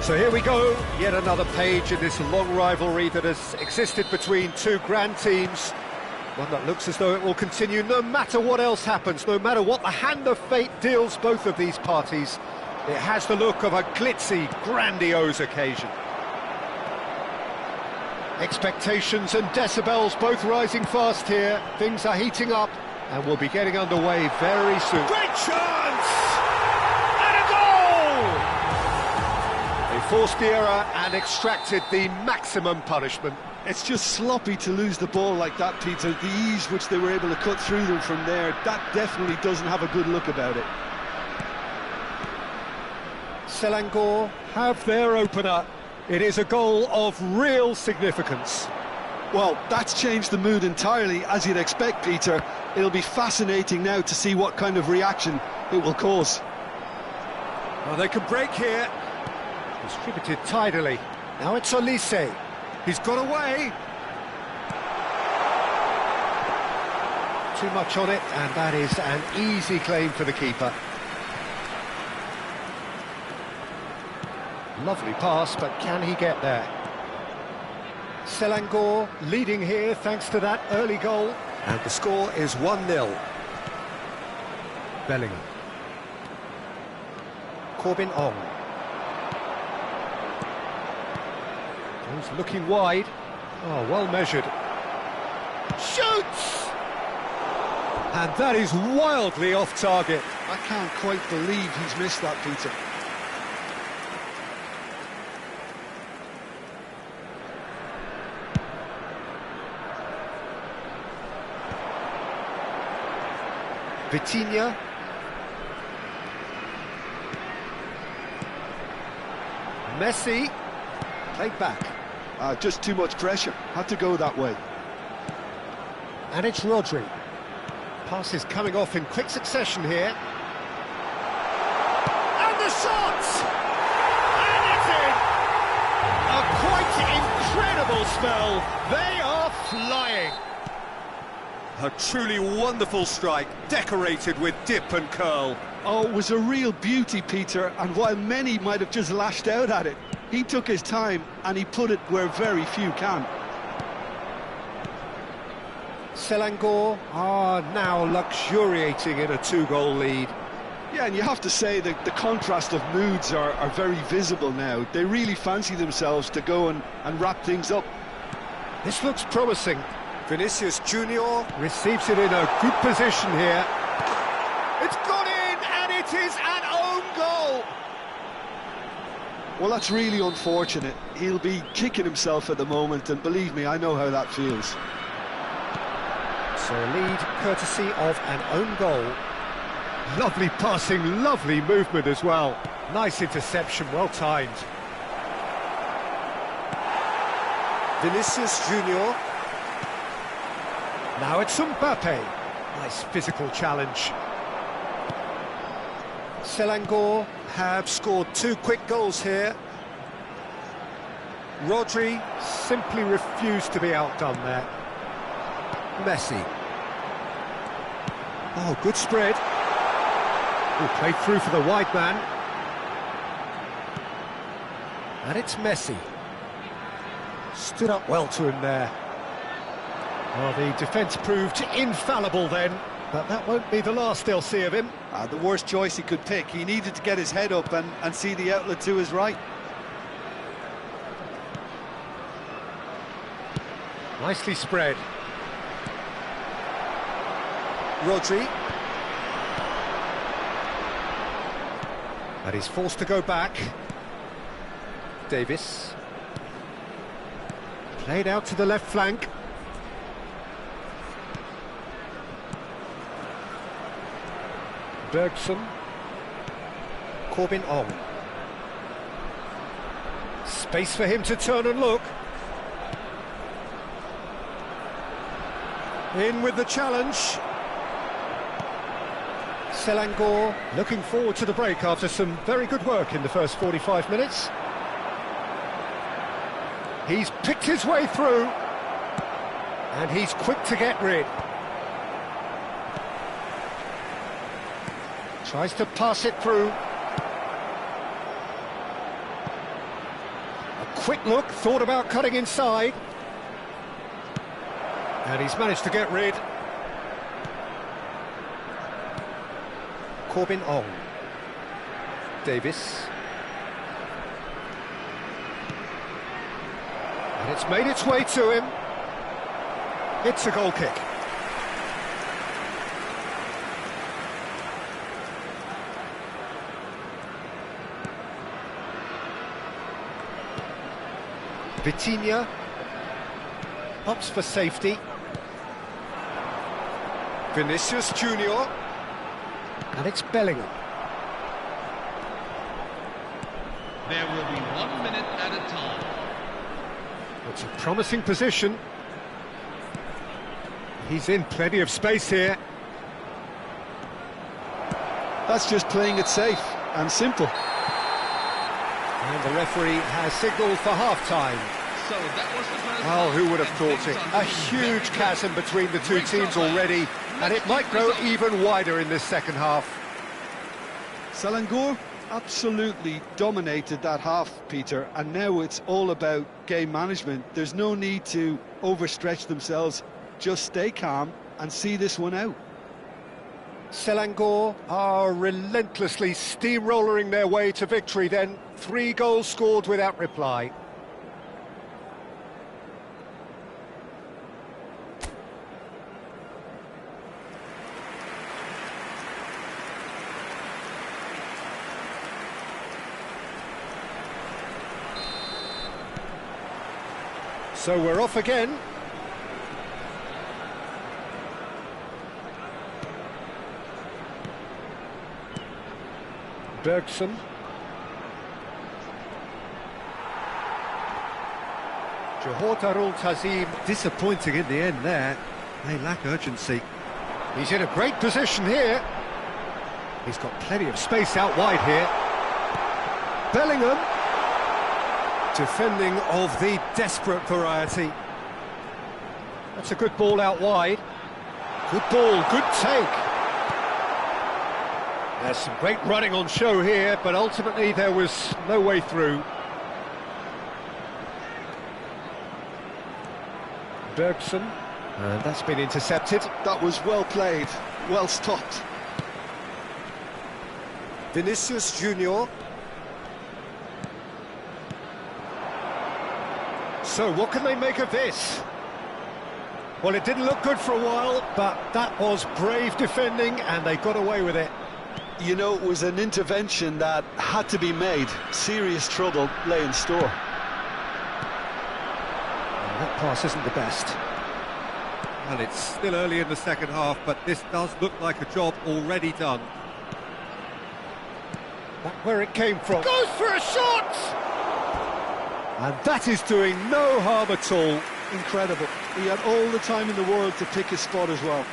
So here we go, yet another page in this long rivalry that has existed between two grand teams. One that looks as though it will continue no matter what else happens, no matter what the hand of fate deals both of these parties. It has the look of a glitzy, grandiose occasion. Expectations and decibels both rising fast here. Things are heating up and we'll be getting underway very soon. Great chance! And a goal! They forced the error and extracted the maximum punishment. It's just sloppy to lose the ball like that, Peter. The ease which they were able to cut through them from there, that definitely doesn't have a good look about it. Selangor have their opener. It is a goal of real significance. Well, that's changed the mood entirely, as you'd expect, Peter. It'll be fascinating now to see what kind of reaction it will cause. Well, they can break here. Distributed tidily. Now it's Olise. He's got away. Too much on it, and that is an easy claim for the keeper. Lovely pass, but can he get there? Selangor leading here thanks to that early goal. And the score is 1-0. Bellingham. Corbin Ong. He's looking wide. Oh, well measured. Shoots! And that is wildly off target. I can't quite believe he's missed that, Peter. Vitinha. Messi. Played back. Just too much pressure. Had to go that way. And it's Rodri. Passes coming off in quick succession here. And the shot! And it's in! A quite incredible spell. They are flying. A truly wonderful strike, decorated with dip and curl. Oh, it was a real beauty, Peter, and while many might have just lashed out at it, he took his time and he put it where very few can. Selangor are now luxuriating in a two-goal lead. Yeah, and you have to say that the contrast of moods are very visible now. They really fancy themselves to go and wrap things up. This looks promising. Vinicius Junior receives it in a good position here. It's gone in, and it is an own goal. Well, that's really unfortunate. He'll be kicking himself at the moment, and believe me, I know how that feels. So a lead courtesy of an own goal. Lovely passing, lovely movement as well. Nice interception, well timed. Vinicius Junior. Now it's Mbappe. Nice physical challenge. Selangor have scored two quick goals here. Rodri simply refused to be outdone there. Messi. Oh, good spread. Oh, played through for the wide man. And it's Messi. Stood up well to him there. Well, the defence proved infallible then, but that won't be the last they'll see of him. The worst choice he could pick. He needed to get his head up and see the outlet to his right. Nicely spread. Rodri. And he's forced to go back. Davis. Played out to the left flank. Bergson. Corbin Ong. Space for him to turn and look. In with the challenge. Selangor looking forward to the break after some very good work in the first 45 minutes. He's picked his way through. And he's quick to get rid. Tries to pass it through. quick look, thought about cutting inside. And he's managed to get rid. Corbin Ong. Davis. And it's made its way to him. It's a goal kick. Vitinha opts for safety. Vinicius Junior, and it's Bellingham. There will be 1 minute at a time. It's a promising position. He's in plenty of space here. That's just playing it safe and simple. And the referee has signalled for half-time. So that was the first Well, half, who would have and thought things it? are A looking huge very chasm good. between the two Great teams start, already, and it might grow even wider in this second half. Selangor absolutely dominated that half, Peter, and now it's all about game management. There's no need to overstretch themselves. Just stay calm and see this one out. Selangor are relentlessly steamrollering their way to victory then. 3 goals scored without reply. So we're off again. Bergson. Johor Darul Tazim disappointing in the end there. They lack urgency. He's in a great position here. He's got plenty of space out wide here. Bellingham. Defending of the desperate variety. That's a good ball out wide. Good ball, good take. There's some great running on show here, but ultimately there was no way through. Bergson, and that's been intercepted. That was well played, well stopped. Vinicius Junior. So what can they make of this? Well, it didn't look good for a while, but that was brave defending and they got away with it. You know, it was an intervention that had to be made. Serious trouble lay in store. That pass isn't the best. Well, it's still early in the second half, but this does look like a job already done. That's where it came from. Goes for a shot! And that is doing no harm at all. Incredible. He had all the time in the world to pick his spot as well.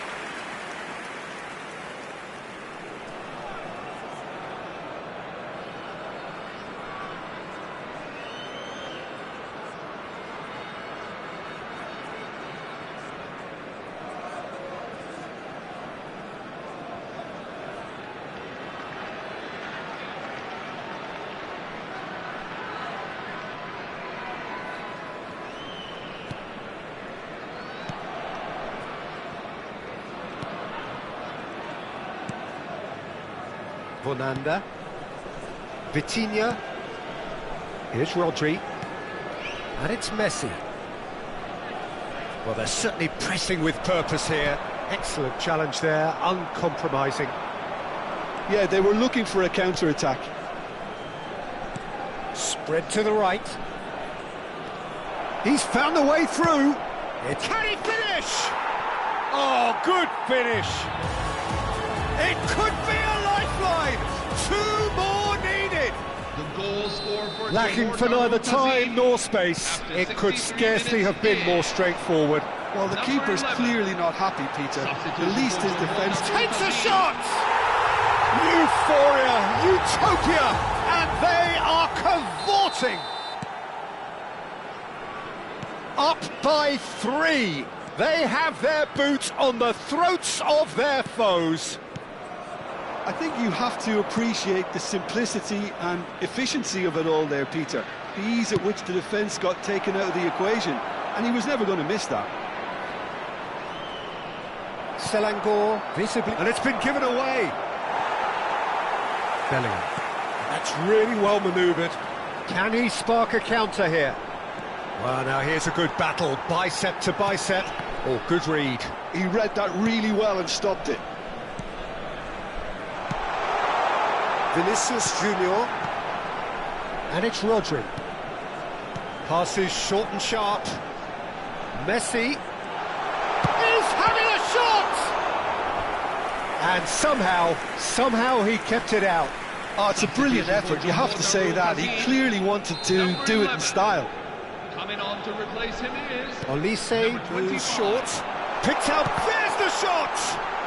Bonanda. Vitinha. Here's Rodri. And it's Messi. Well, they're certainly pressing with purpose here. Excellent challenge there, uncompromising. Yeah, they were looking for a counter-attack. Spread to the right. He's found a way through. Can he finish? Oh, good finish. It could be a lifeline. 2 more needed. The goal scored for Lacking Johor for neither Darul time Tazim. nor space. After It could 63 scarcely minutes have been in. more straightforward. Well, the Number keeper's 11. clearly not happy, Peter. Substitution The least for his Johor defence... Darul Takes a Tazim. shot! Euphoria, utopia, and they are cavorting. Up by 3. They have their boots on the throats of their foes. I think you have to appreciate the simplicity and efficiency of it all there, Peter. The ease at which the defence got taken out of the equation, and he was never going to miss that. Selangor, visibly, and it's been given away. Bellingham. That's really well manoeuvred. Can he spark a counter here? Well, now here's a good battle, bicep to bicep. Oh, good read. He read that really well and stopped it. Vinicius Junior. And it's Rodri. Passes short and sharp. Messi is having a shot! And somehow he kept it out. Oh, it's a brilliant effort, you have to say that. He clearly wanted to do it in style. Coming on to replace him is Olise moves short. Picked out, there's the shot!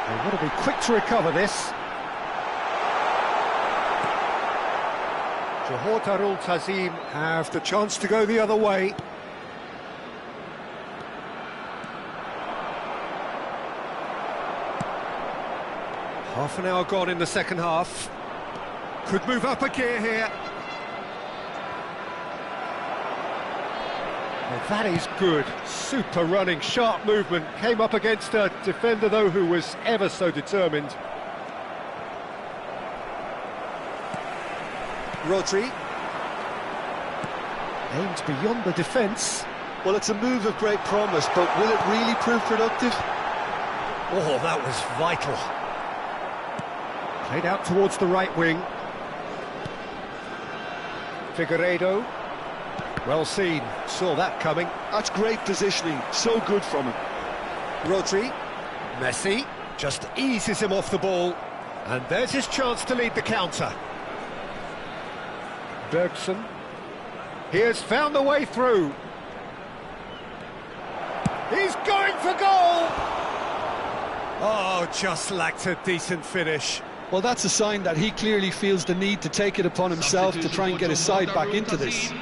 They've got to be quick to recover this. Johor Darul Tazim have the chance to go the other way. Half an hour gone in the second half. Could move up a gear here. Well, that is good. Super running, sharp movement. Came up against a defender, though, who was ever so determined. Rodri. Aimed beyond the defence. Well, it's a move of great promise, but will it really prove productive? Oh, that was vital. Played out towards the right wing. Figueiredo. Well seen, saw that coming. That's great positioning, so good from him. Rodri. Messi just eases him off the ball. And there's his chance to lead the counter. Bergson. He has found a way through. He's going for goal! Oh, just lacked a decent finish. Well, that's a sign that he clearly feels the need to take it upon himself to try and get his side back into this.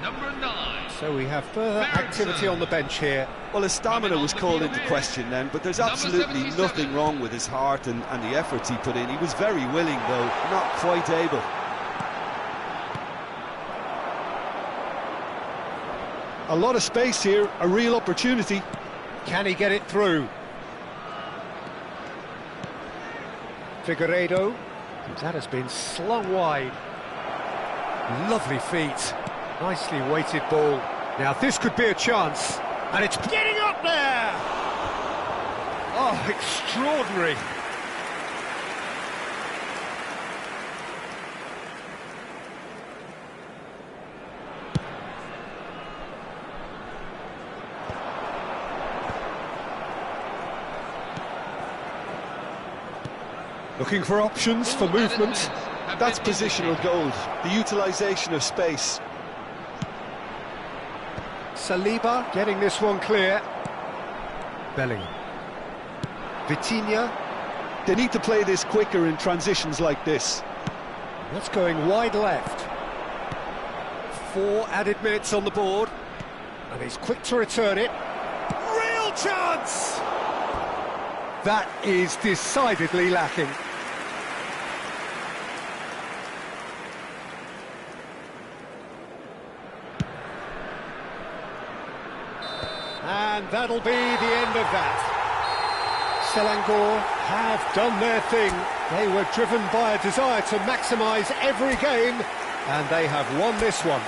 Number 9. So we have further activity on the bench here. Well, his stamina was called into question then, but there's absolutely nothing wrong with his heart and the efforts he put in. He was very willing, though, not quite able. A lot of space here, a real opportunity. Can he get it through? Figueiredo. That has been slung wide. Lovely feet. Nicely weighted ball. Now this could be a chance. And it's getting up there! Oh, extraordinary. Looking for options for movement. That's positional gold, the utilisation of space. Saliba getting this one clear. Bellingham. Vitinha. They need to play this quicker in transitions like this. That's going wide left. 4 added minutes on the board. And he's quick to return it. Real chance! That is decidedly lacking. And that'll be the end of that. Selangor have done their thing. They were driven by a desire to maximise every game, and they have won this one.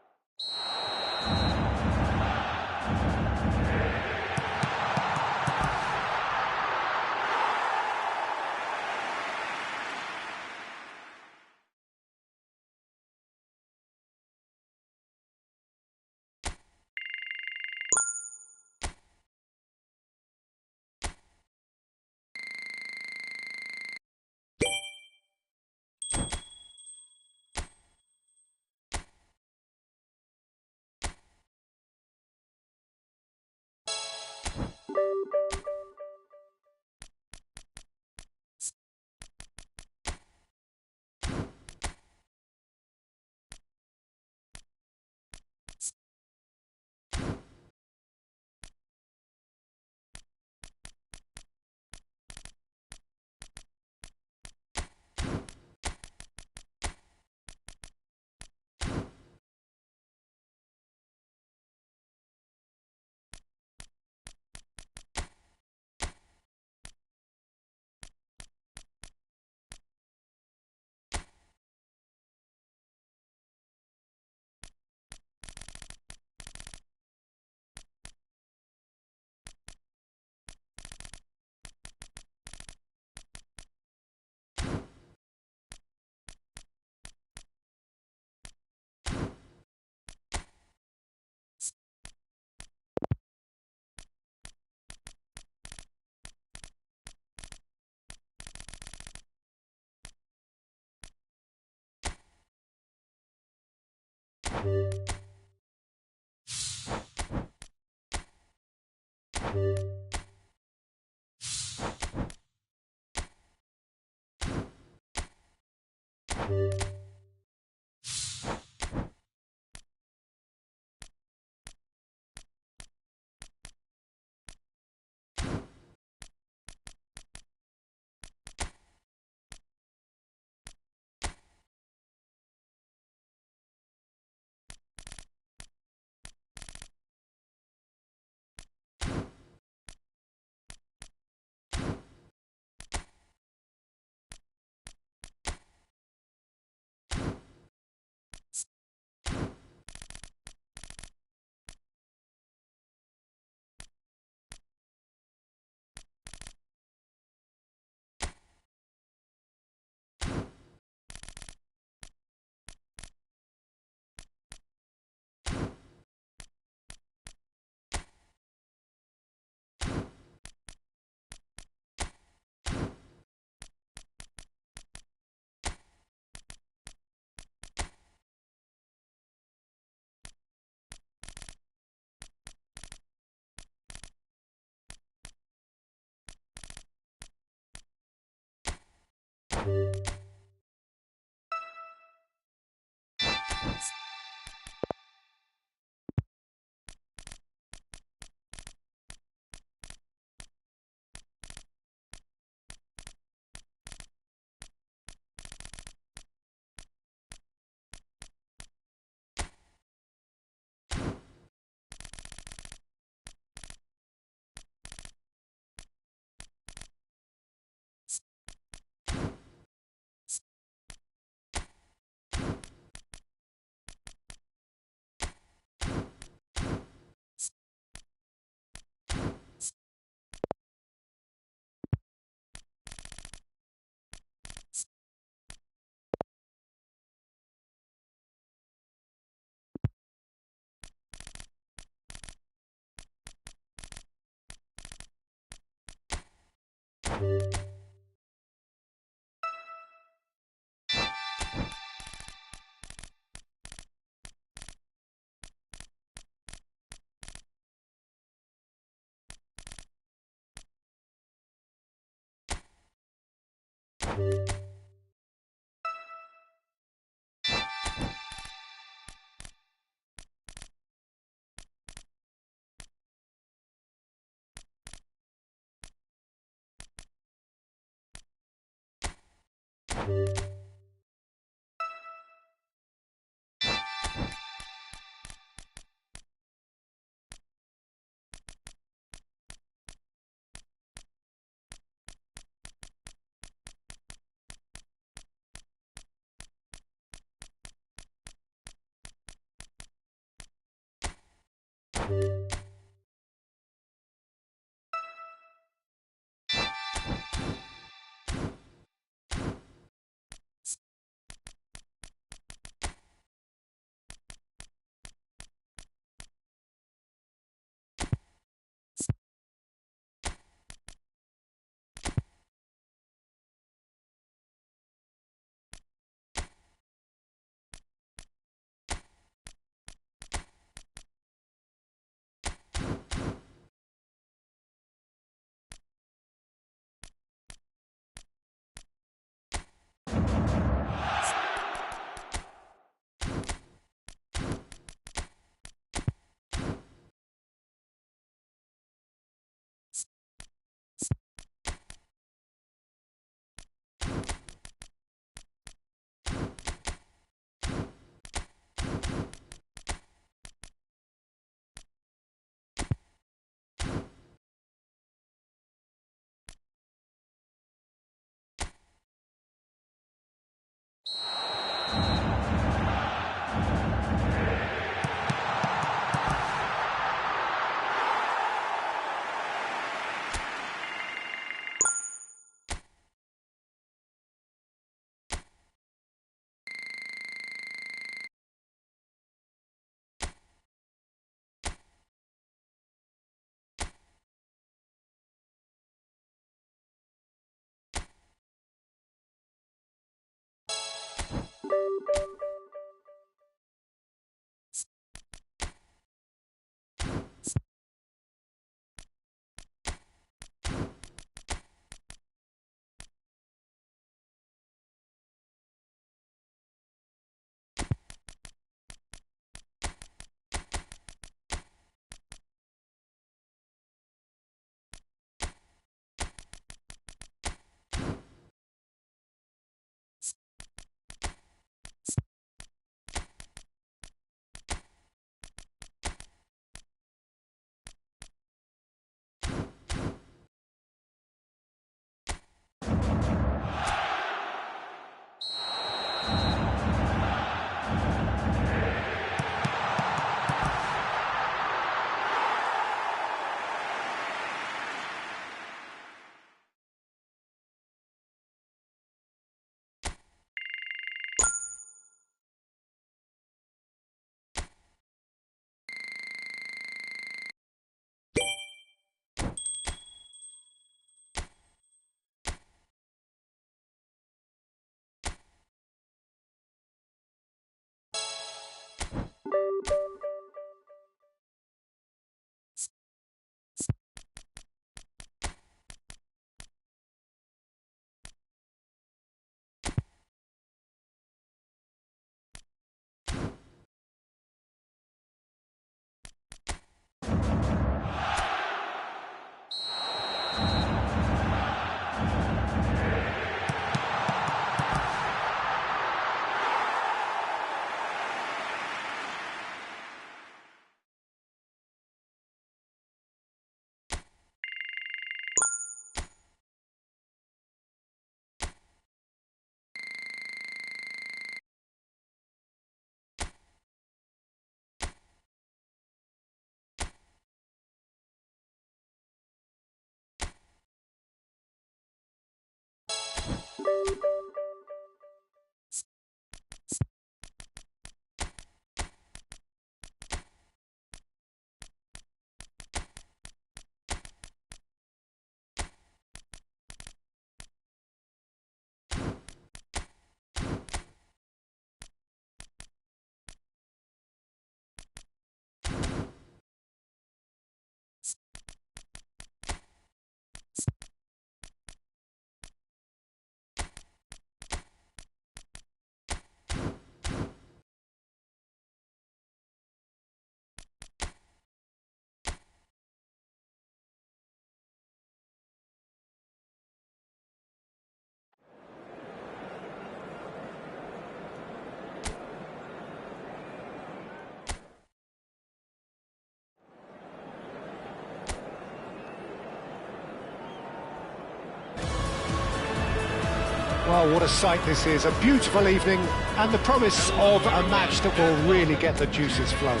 Well, what a sight this is, a beautiful evening and the promise of a match that will really get the juices flowing.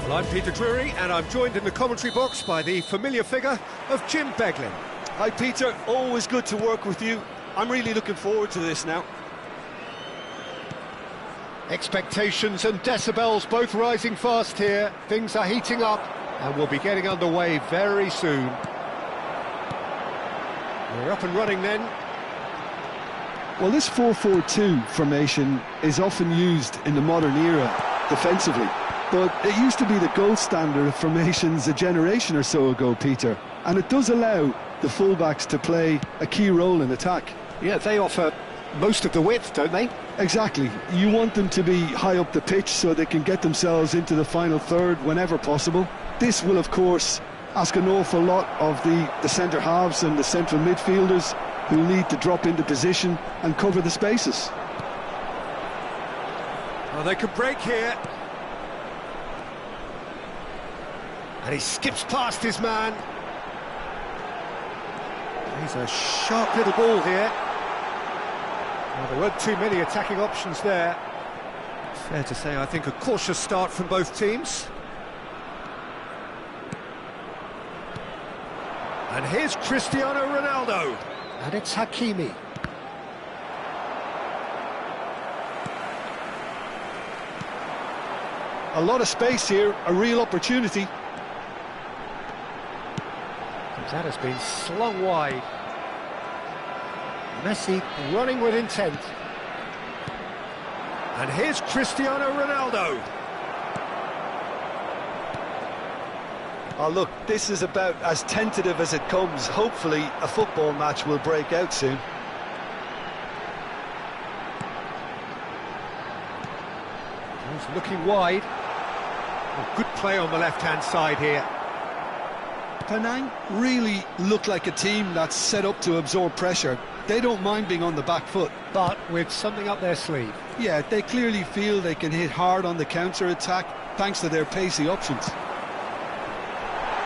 Well, I'm Peter Drury and I'm joined in the commentary box by the familiar figure of Jim Beglin. Hi Peter, always good to work with you. I'm really looking forward to this now. Expectations and decibels both rising fast here. Things are heating up and we'll be getting underway very soon. We're up and running then. Well, this 4-4-2 formation is often used in the modern era defensively, but it used to be the gold standard of formations a generation or so ago, Peter, and it does allow the fullbacks to play a key role in attack. Yeah, they offer most of the width, don't they? Exactly. You want them to be high up the pitch so they can get themselves into the final third whenever possible. This will, of course, ask an awful lot of the centre halves and the central midfielders, who need to drop into position and cover the spaces. Well, they could break here. And he skips past his man. He's a sharp little ball here. Well, there weren't too many attacking options there. Fair to say, I think, a cautious start from both teams. And here's Cristiano Ronaldo. And it's Hakimi. A lot of space here, a real opportunity. That has been slung wide. Messi running with intent. And here's Cristiano Ronaldo. Oh look, this is about as tentative as it comes. Hopefully a football match will break out soon. He's looking wide. Oh, good play on the left-hand side here. Penang really look like a team that's set up to absorb pressure. They don't mind being on the back foot. But with something up their sleeve. Yeah, they clearly feel they can hit hard on the counter-attack thanks to their pacey options.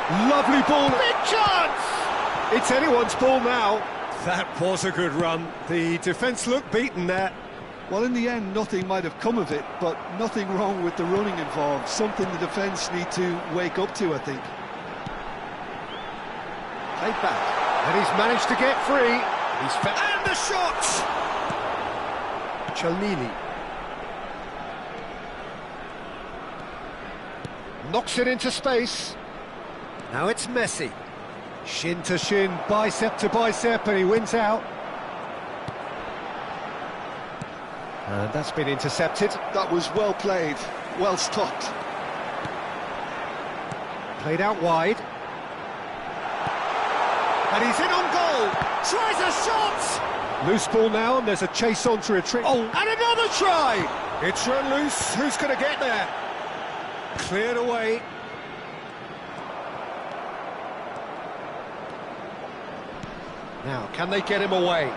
Lovely ball, big chance! It's anyone's ball now. That was a good run. The defence looked beaten there. Well, in the end, nothing might have come of it, but nothing wrong with the running involved. Something the defence need to wake up to, I think. Played back, and he's managed to get free. And the shot! Chalnini. Knocks it into space. Now it's Messi. Shin to shin, bicep to bicep, and he wins out. And that's been intercepted. That was well played, well stopped. Played out wide. And he's in on goal. Tries a shot. Loose ball now, and there's a chase on to retreat. Oh, and another try. It's run loose. Who's going to get there? Cleared away. Now, can they get him away?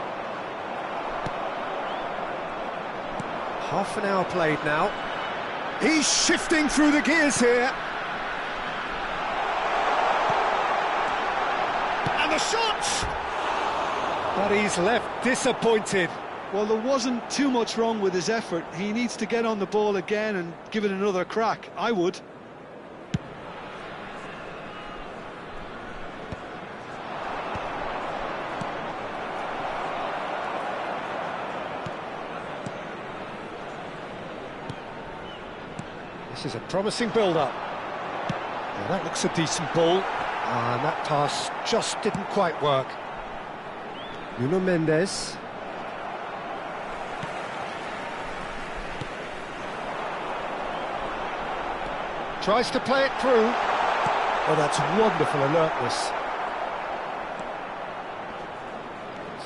Half an hour played now. He's shifting through the gears here. And the shot! But he's left disappointed. Well, there wasn't too much wrong with his effort. He needs to get on the ball again and give it another crack. I would. This is a promising build-up. Now that looks a decent ball, and that pass just didn't quite work. Nuno Mendes. Tries to play it through. Oh, that's wonderful alertness.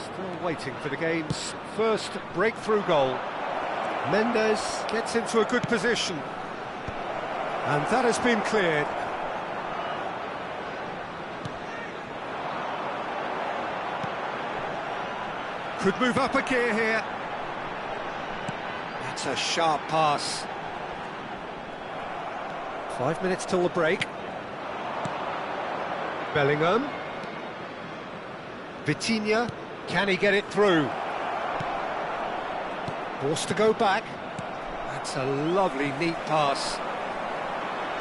Still waiting for the game's first breakthrough goal. Mendes gets into a good position. And that has been cleared. Could move up a gear here. That's a sharp pass. 5 minutes till the break. Bellingham. Vitinha. Can he get it through? Forced to go back. That's a lovely, neat pass.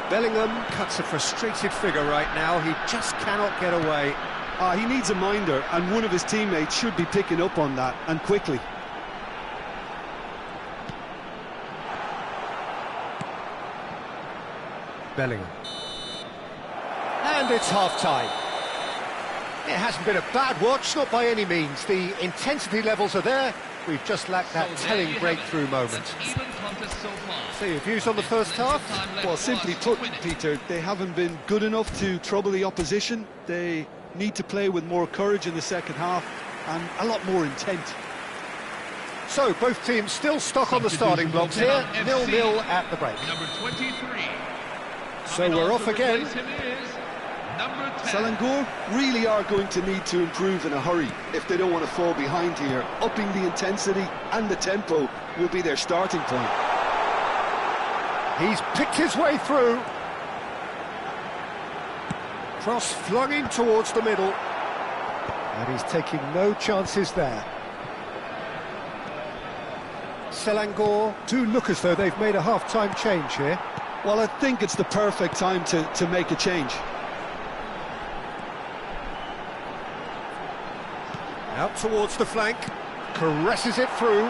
Bellingham cuts a frustrated figure right now. He just cannot get away. He needs a minder, and one of his teammates should be picking up on that, and quickly. Bellingham. And it's half-time. It hasn't been a bad watch, not by any means. The intensity levels are there. We've just lacked that telling breakthrough moment. So your views on the first half? Well, simply put, Peter, they haven't been good enough to trouble the opposition. They need to play with more courage in the second half and a lot more intent. So both teams still stuck on the starting blocks here, 0-0 at the break. Number 23. So we're off again. Selangor really are going to need to improve in a hurry if they don't want to fall behind here. Upping the intensity and the tempo will be their starting point. He's picked his way through. Cross flung in towards the middle. And he's taking no chances there. Selangor do look as though they've made a half-time change here. Well, I think it's the perfect time to make a change. Out towards the flank, caresses it through.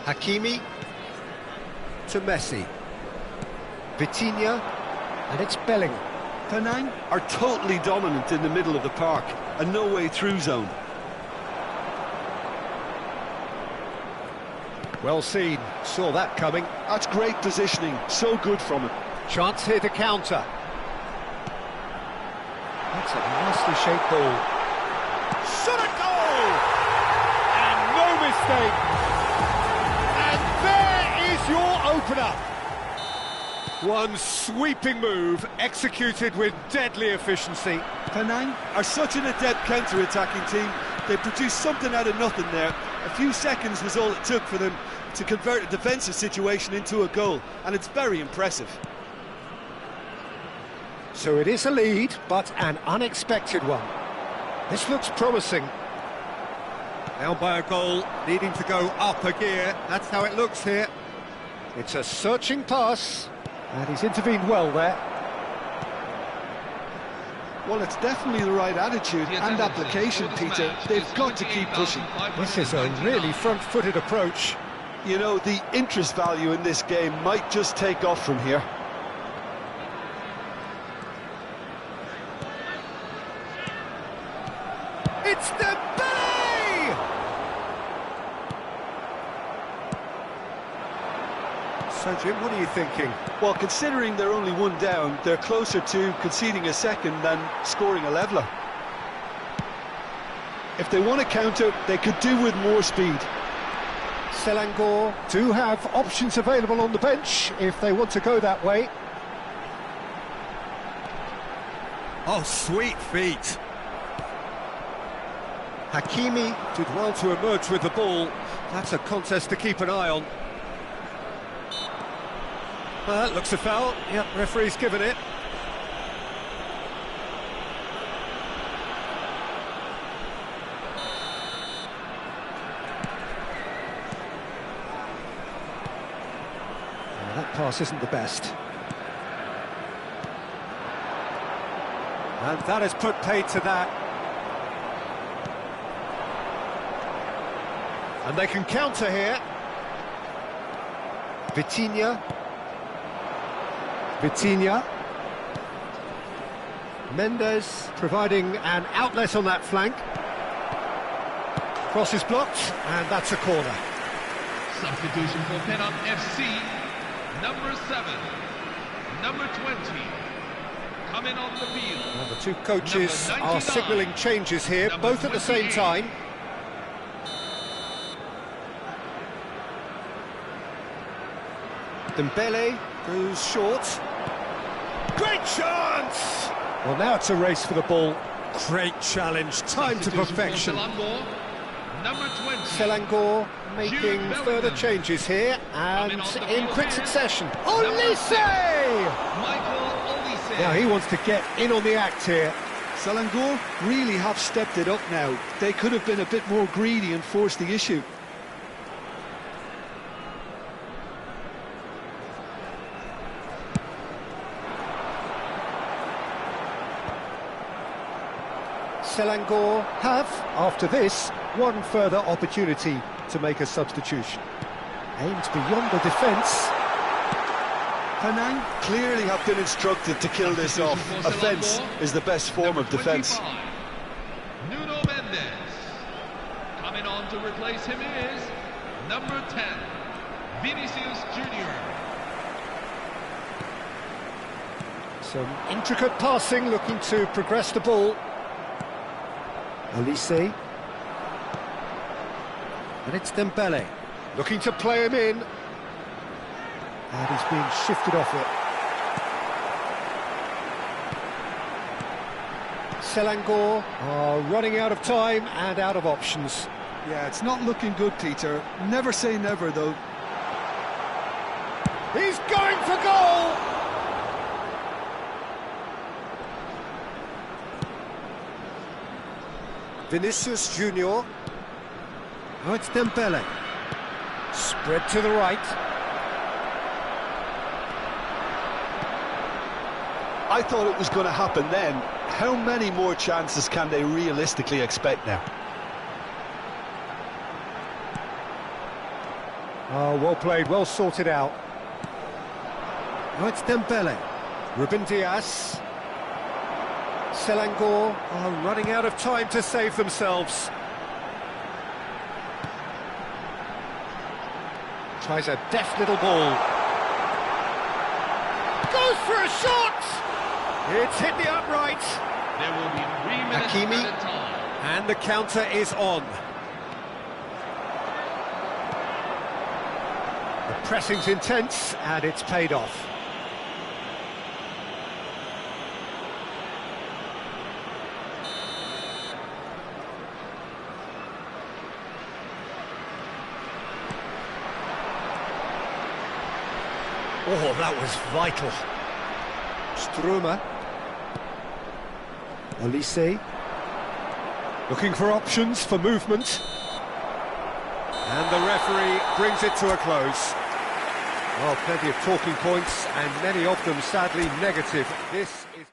Hakimi to Messi. Vitinha, and it's Bellingham. Penang are totally dominant in the middle of the park, a no-way through zone. Well seen, saw that coming. That's great positioning, so good from him. Chance here to counter. That's a nicely shaped ball. Shot a goal! And no mistake. And there is your opener. One sweeping move, executed with deadly efficiency. Penang are such an adept counter-attacking team. They produced something out of nothing there. A few seconds was all it took for them to convert a defensive situation into a goal, and it's very impressive. So it is a lead, but an unexpected one. This looks promising. Down by a goal, needing to go up a gear. That's how it looks here. It's a searching pass, and he's intervened well there. Well, it's definitely the right attitude and application, Peter. They've got to keep pushing. This is a really front-footed approach. You know, the interest value in this game might just take off from here. It's Dembele! So, Jim, what are you thinking? Well, considering they're only one down, they're closer to conceding a second than scoring a leveller. If they want to counter, they could do with more speed. Selangor do have options available on the bench if they want to go that way. Oh, sweet feet. Hakimi did well to emerge with the ball. That's a contest to keep an eye on. Well, that looks a foul. Yep, referee's given it. That pass isn't the best. And that has put paid to that. And they can counter here. Vitinha. Mendes providing an outlet on that flank. Cross is blocked, and that's a corner. Substitution for Penang FC, number 7, number 20, coming on the field. Well, the two coaches are signalling changes here, both at the same time. Dembele goes short. Great chance! Well, now it's a race for the ball. Great challenge, time to perfection. Number 20. Selangor making further changes here, and in quick succession. Olise! Now he wants to get in on the act here. Selangor really have stepped it up now. They could have been a bit more greedy and forced the issue. Selangor have, after this, one further opportunity to make a substitution. Aimed beyond the defence. Penang clearly have been instructed to kill this off. Offence is the best form of defence. Nuno Mendes. Coming on to replace him is number 10, Vinicius Junior. Some intricate passing, looking to progress the ball. Olise. And it's Dembele, looking to play him in. And he's being shifted off it. Selangor are running out of time and out of options. Yeah, it's not looking good, Peter. Never say never, though. He's going for goal! Vinicius Junior. Now it's Dembele. Spread to the right. I thought it was going to happen then. How many more chances can they realistically expect now? Oh, well played, well sorted out. Now it's Dembele. Ruben Dias. Selangor are running out of time to save themselves. Tries a deft little ball. Goes for a shot! It's hit the upright. There will be 3 minutes Hakimi, at a time. and the counter is on. The pressing's intense, and it's paid off. Oh, that was vital. Struma. Olise. Looking for options for movement. And the referee brings it to a close. Well, plenty of talking points, and many of them sadly negative. This is...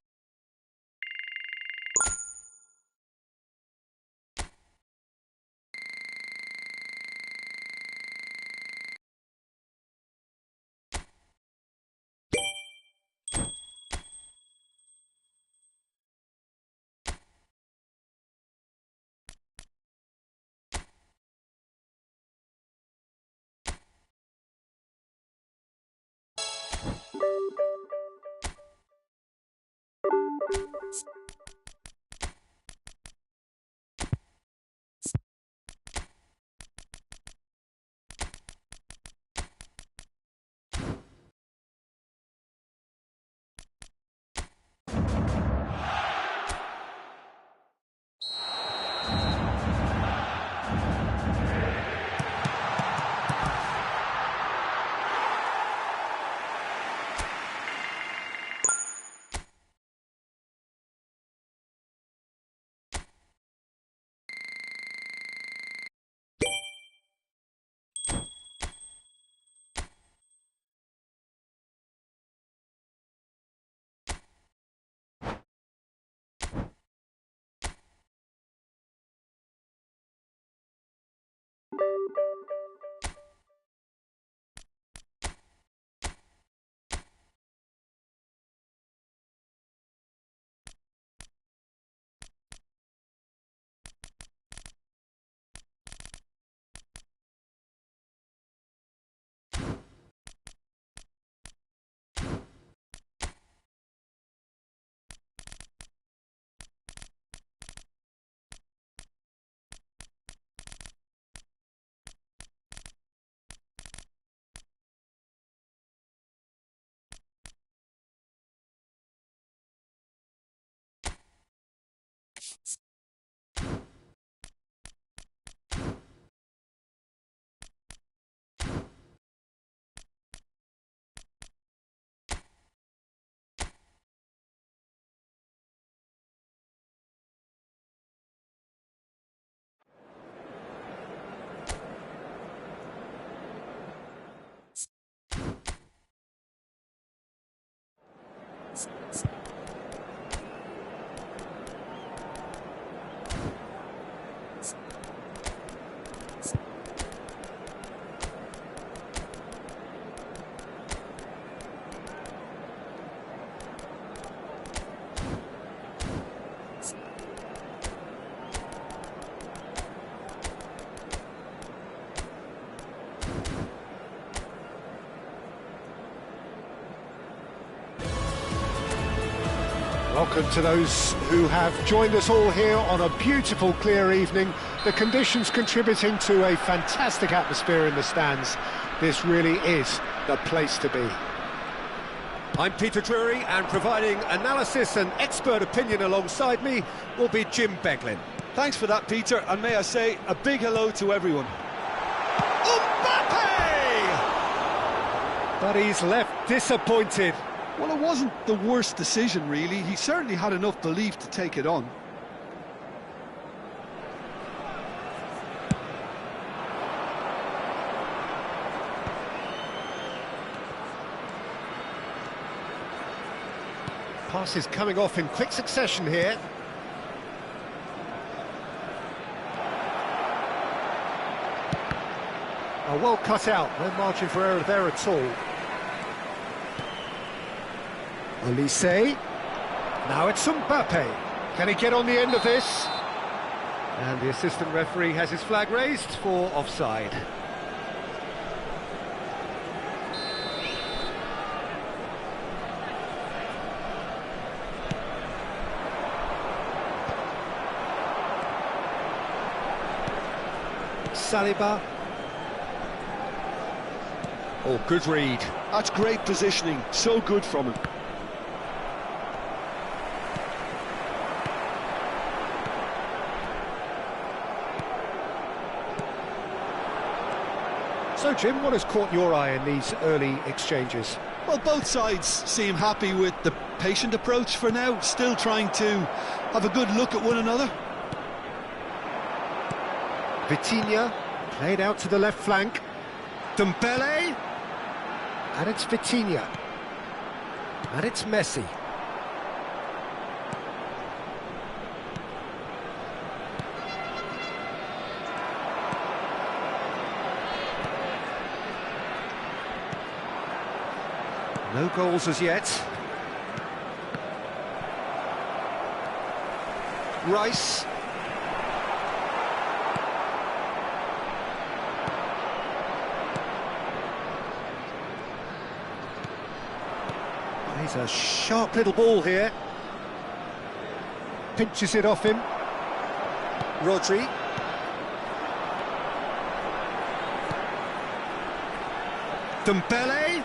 Welcome to those who have joined us all here on a beautiful, clear evening. The conditions contributing to a fantastic atmosphere in the stands. This really is the place to be. I'm Peter Drury, and providing analysis and expert opinion alongside me will be Jim Beglin. Thanks for that, Peter, and may I say a big hello to everyone. But he's left disappointed. Well, it wasn't the worst decision, really. He certainly had enough belief to take it on. Passes coming off in quick succession here. Oh, well cut out, no margin for error there at all. Olise. Now it's Mbappe. Can he get on the end of this? And the assistant referee has his flag raised for offside. Saliba. Oh, good read. That's great positioning, so good from him. So, Jim, what has caught your eye in these early exchanges? Well, both sides seem happy with the patient approach for now, still trying to have a good look at one another. Vitinha, played out to the left flank. Dembele. And it's Vitinha. And it's Messi. No goals as yet. Rice. He's a sharp little ball here. Pinches it off him. Rodri. Dembele.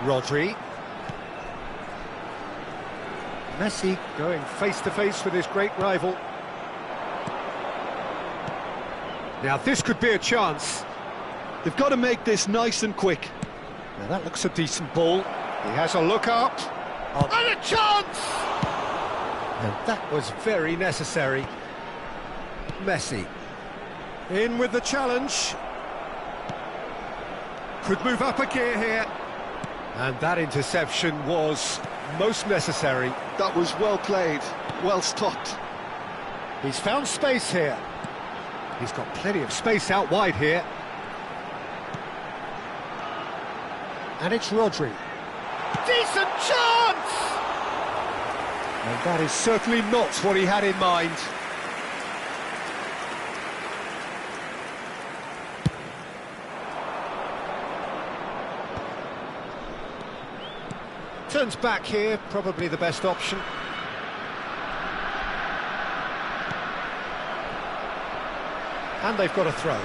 Rodri. Messi going face to face with his great rival. Now this could be a chance. They've got to make this nice and quick. Now that looks a decent ball. He has a look up. Oh, and a chance! And that was very necessary. Messi. In with the challenge. Could move up a gear here. And that interception was most necessary. That was well played, well stopped. He's found space here. He's got plenty of space out wide here. And it's Rodri. Decent chance! And that is certainly not what he had in mind. Turns back here, probably the best option. And they've got a throw.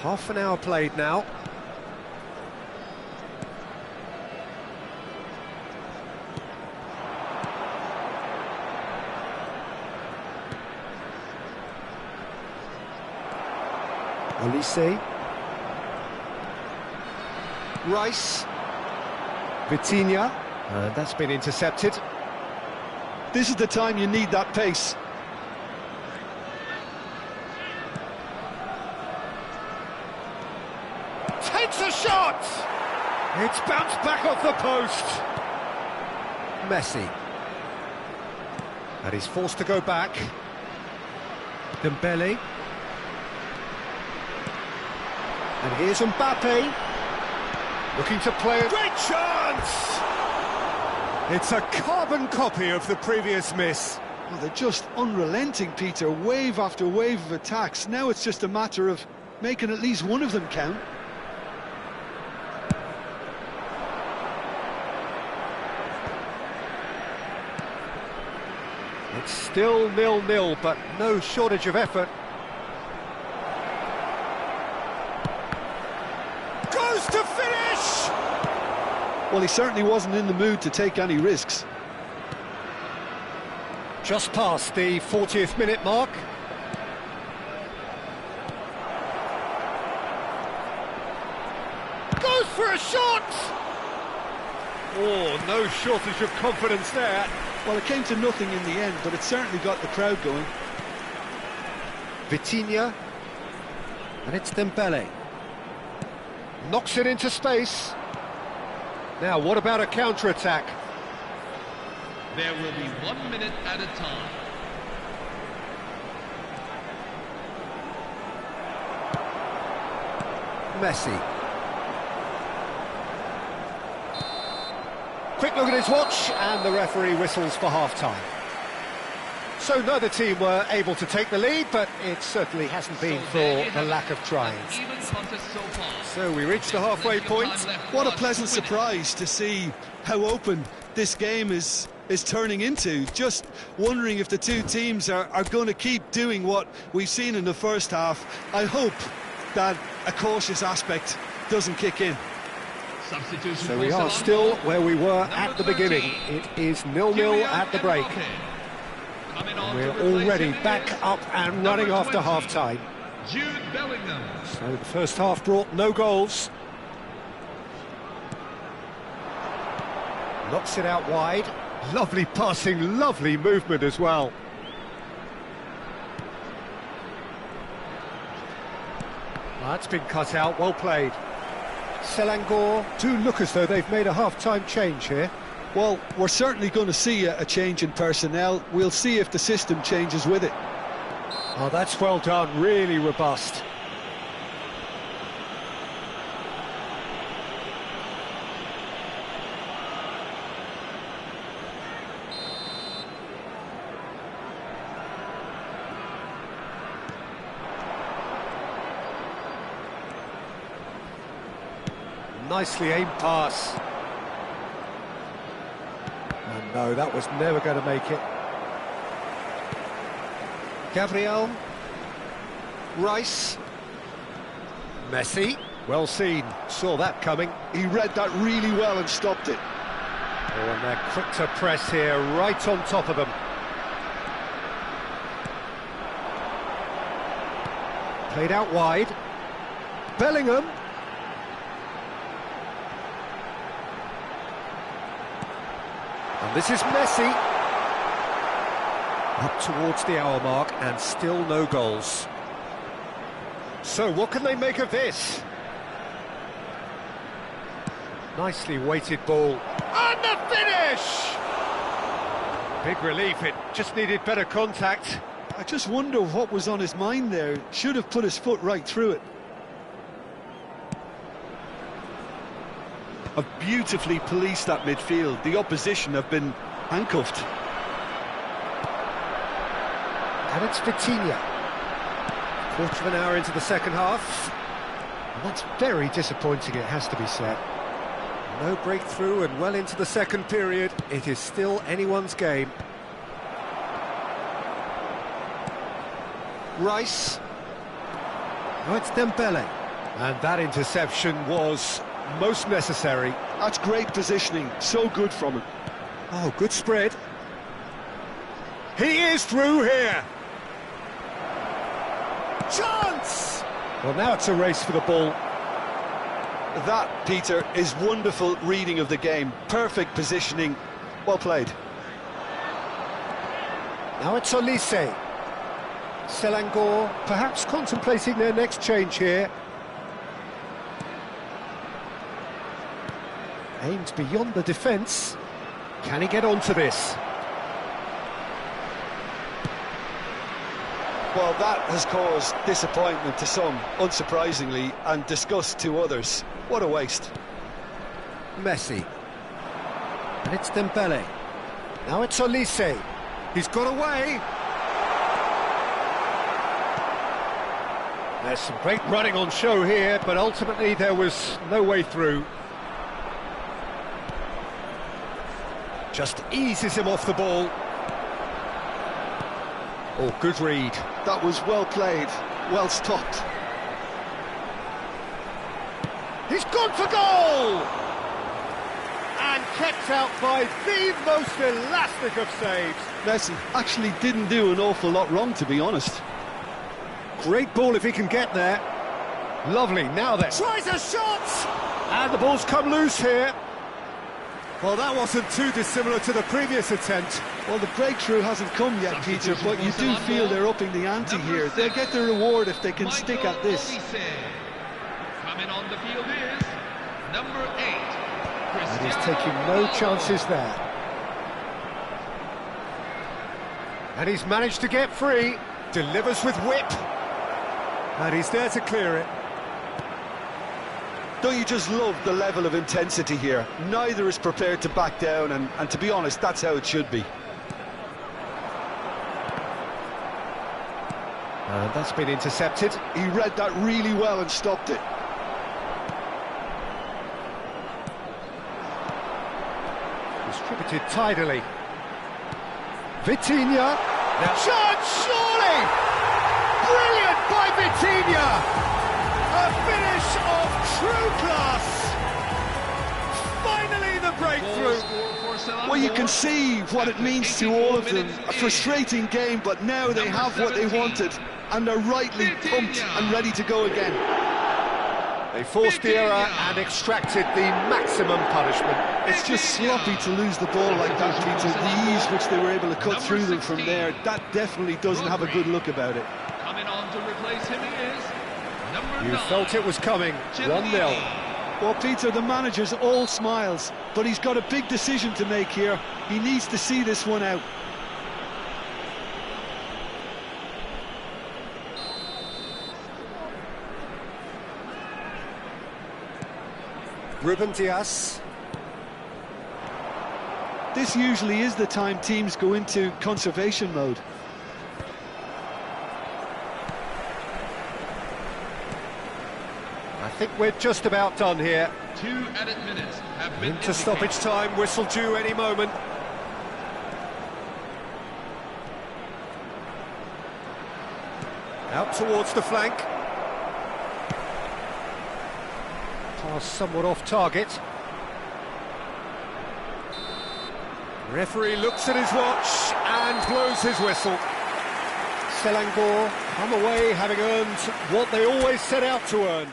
Half an hour played now. Olise. Rice. Vitinha. That's been intercepted. This is the time you need that pace. Takes a shot! It's bounced back off the post. Messi. And he's forced to go back. Dembele. And here's Mbappe. Looking to play a great chance! It's a carbon copy of the previous miss. Well, they're just unrelenting, Peter. Wave after wave of attacks. Now it's just a matter of making at least one of them count. It's still 0-0, but no shortage of effort. Goes to finish! Well, he certainly wasn't in the mood to take any risks. Just past the 40th minute mark. Goes for a shot! Oh, no shortage of confidence there. Well, it came to nothing in the end, but it certainly got the crowd going. Vitinha. And it's Dembele. Knocks it into space. Now, what about a counter-attack? There will be 1 minute at a time. Messi. Quick look at his watch, and the referee whistles for half-time. So neither team were able to take the lead, but it certainly hasn't been for the lack of trying. So we reach the halfway point. What a pleasant surprise to see how open this game is turning into. Just wondering if the two teams are going to keep doing what we've seen in the first half. I hope that a cautious aspect doesn't kick in. So we are still where we were at the beginning. It is 0-0 at the break. We're already back up and running after half-time. So the first half brought no goals. Knocks it out wide. Lovely passing, lovely movement as well. That's been cut out, well played. Selangor do look as though they've made a half-time change here. Well, we're certainly going to see a change in personnel. We'll see if the system changes with it. Oh, that's well done, really robust. Nicely aimed pass. Oh, no, that was never going to make it. Gabriel. Rice. Messi. Well seen. Saw that coming. He read that really well and stopped it. Oh, and they're quick to press here, right on top of them. Played out wide. Bellingham. And this is Messi. Up towards the hour mark and still no goals. So what can they make of this? Nicely weighted ball. And the finish! Big relief, it just needed better contact. I just wonder what was on his mind there. Should have put his foot right through it. Have beautifully policed that midfield. The opposition have been handcuffed. And it's Vitinha. Quarter of an hour into the second half. And that's very disappointing, it has to be said. No breakthrough and well into the second period. It is still anyone's game. Rice. Now it's Dembele. And that interception was most necessary. That's great positioning, so good from him. Oh, good spread. He is through here. Chance! Well, now it's a race for the ball. That, Peter, is wonderful reading of the game. Perfect positioning. Well played. Now it's Olise. Selangor perhaps contemplating their next change here. Aims beyond the defence. Can he get onto this? Well, that has caused disappointment to some, unsurprisingly, and disgust to others. What a waste. Messi. And it's Dembele. Now it's Olise. He's got away. There's some great running on show here, but ultimately there was no way through. Just eases him off the ball. Oh, good read. That was well played, well stopped. He's gone for goal! And kept out by the most elastic of saves. Messi actually didn't do an awful lot wrong, to be honest. Great ball if he can get there. Lovely, now then. Tries a shot! And the ball's come loose here. Well, that wasn't too dissimilar to the previous attempt. Well, the breakthrough hasn't come yet, Peter, but you do feel they're upping the ante here. They'll get their reward if they can stick at this. Coming on the field is number 8. And he's taking no chances there. And he's managed to get free. Delivers with whip. And he's there to clear it. Don't you just love the level of intensity here? Neither is prepared to back down, and to be honest, that's how it should be. And that's been intercepted. He read that really well and stopped it. Distributed tidily. Vitinha. Now chance, surely! Brilliant by Vitinha! A finish of true class! Finally the breakthrough! Well, you can see what it means to all of them. A frustrating game, but now they have what they wanted, and they're rightly pumped and ready to go again. They forced the error and extracted the maximum punishment. It's just sloppy to lose the ball like that, Peter. The ease which they were able to cut through them from there, that definitely doesn't have a good look about it. Coming on to replace him is number 9. You felt it was coming. 1-0. Well, Peter, the manager's all smiles, but he's got a big decision to make here. He needs to see this one out. Ruben Dias. This usually is the time teams go into conservation mode. I think we're just about done here. 2 added minutes have been Into stoppage time, whistle due any moment. Out towards the flank. Pass somewhat off target. Referee looks at his watch and blows his whistle. Selangor come away having earned what they always set out to earn.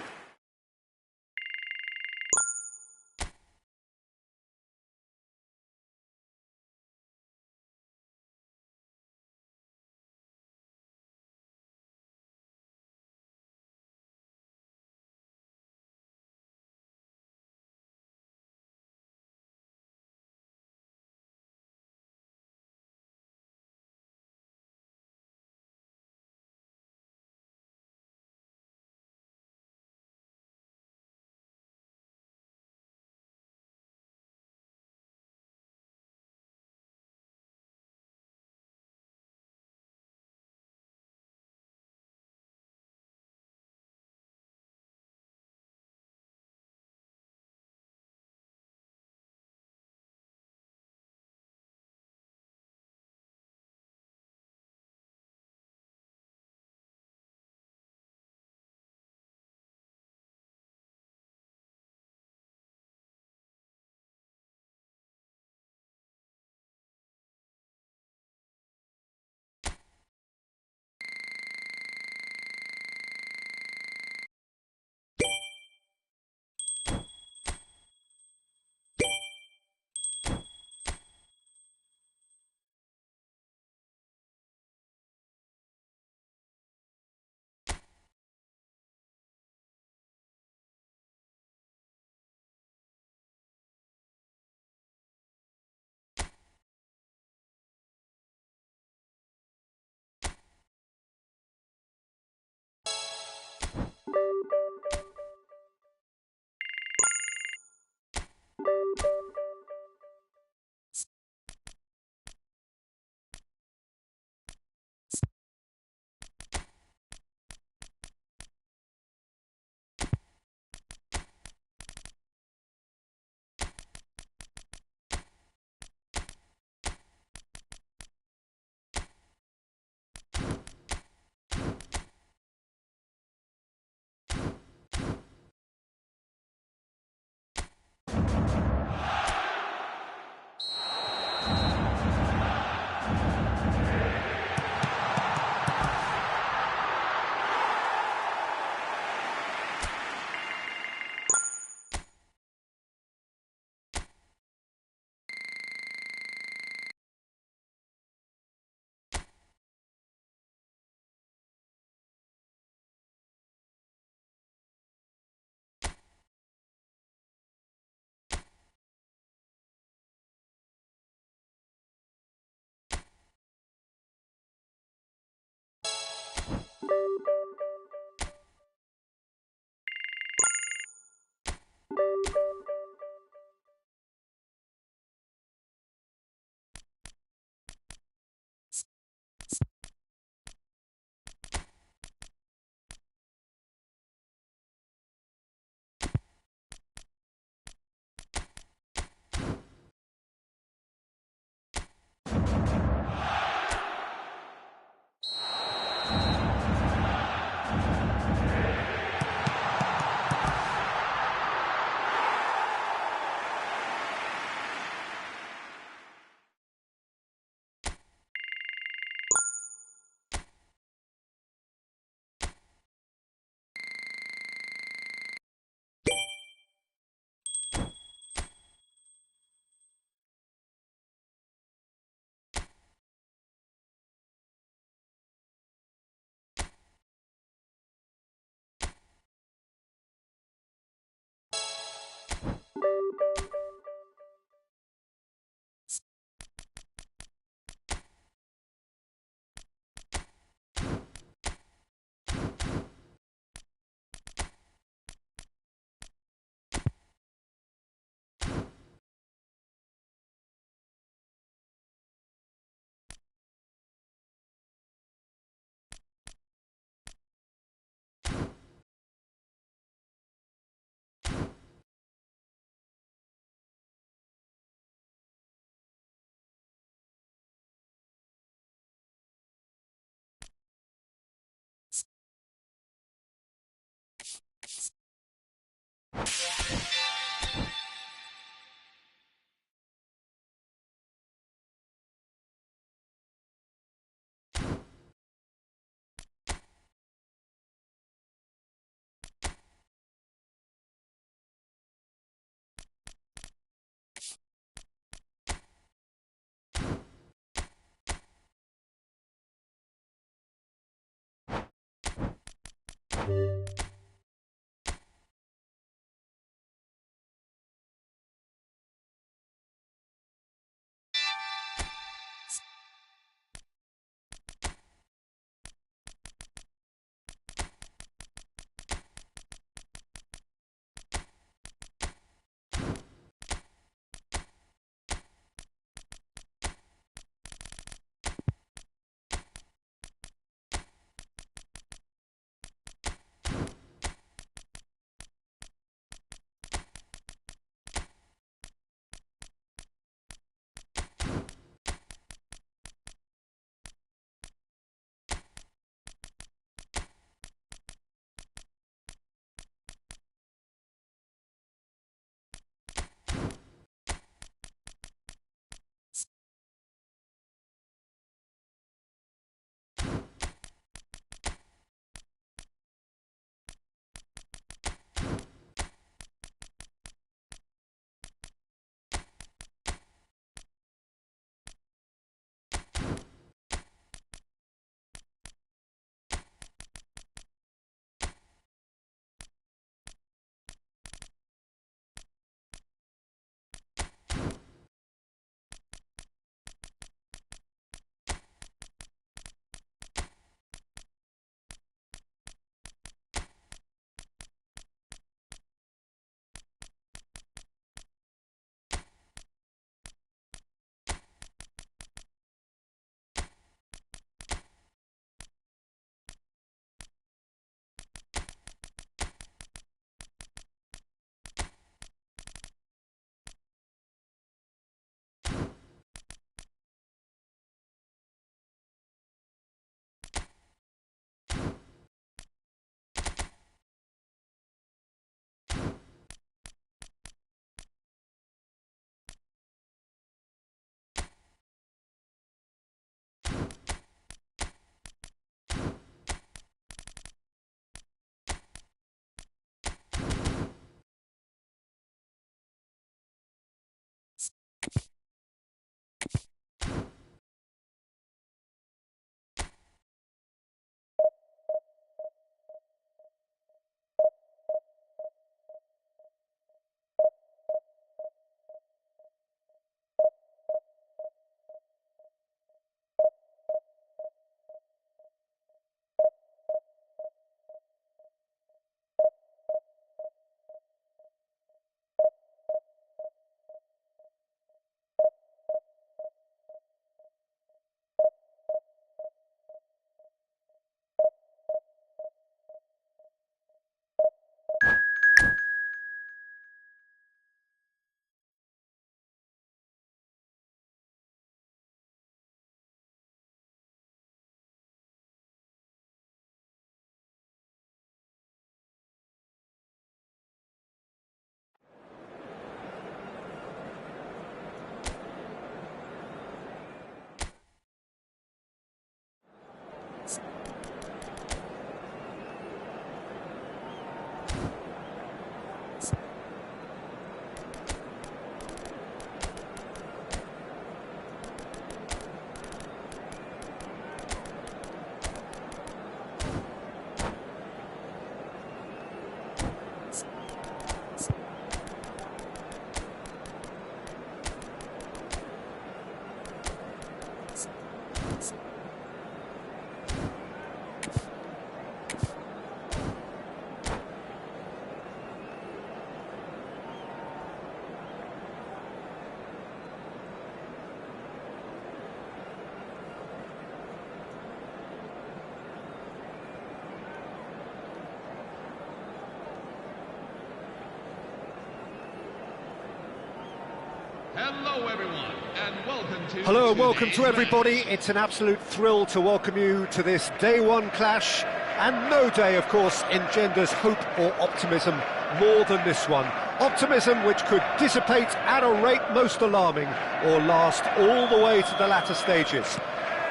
Hello, everyone, and welcome to Hello and welcome to today's everybody. match. It's an absolute thrill to welcome you to this day one clash. And no day, of course, engenders hope or optimism more than this one. Optimism which could dissipate at a rate most alarming or last all the way to the latter stages.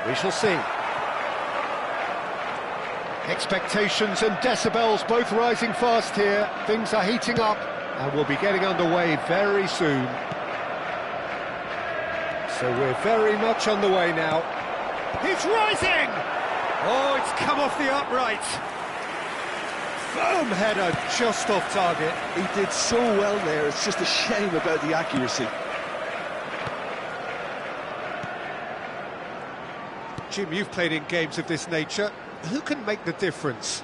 We shall see. Expectations and decibels both rising fast here. Things are heating up and we'll be getting underway very soon. So we're very much on the way now. He's rising! Oh, it's come off the upright. Firm header, just off target. He did so well there, it's just a shame about the accuracy. Jim, you've played in games of this nature. Who can make the difference?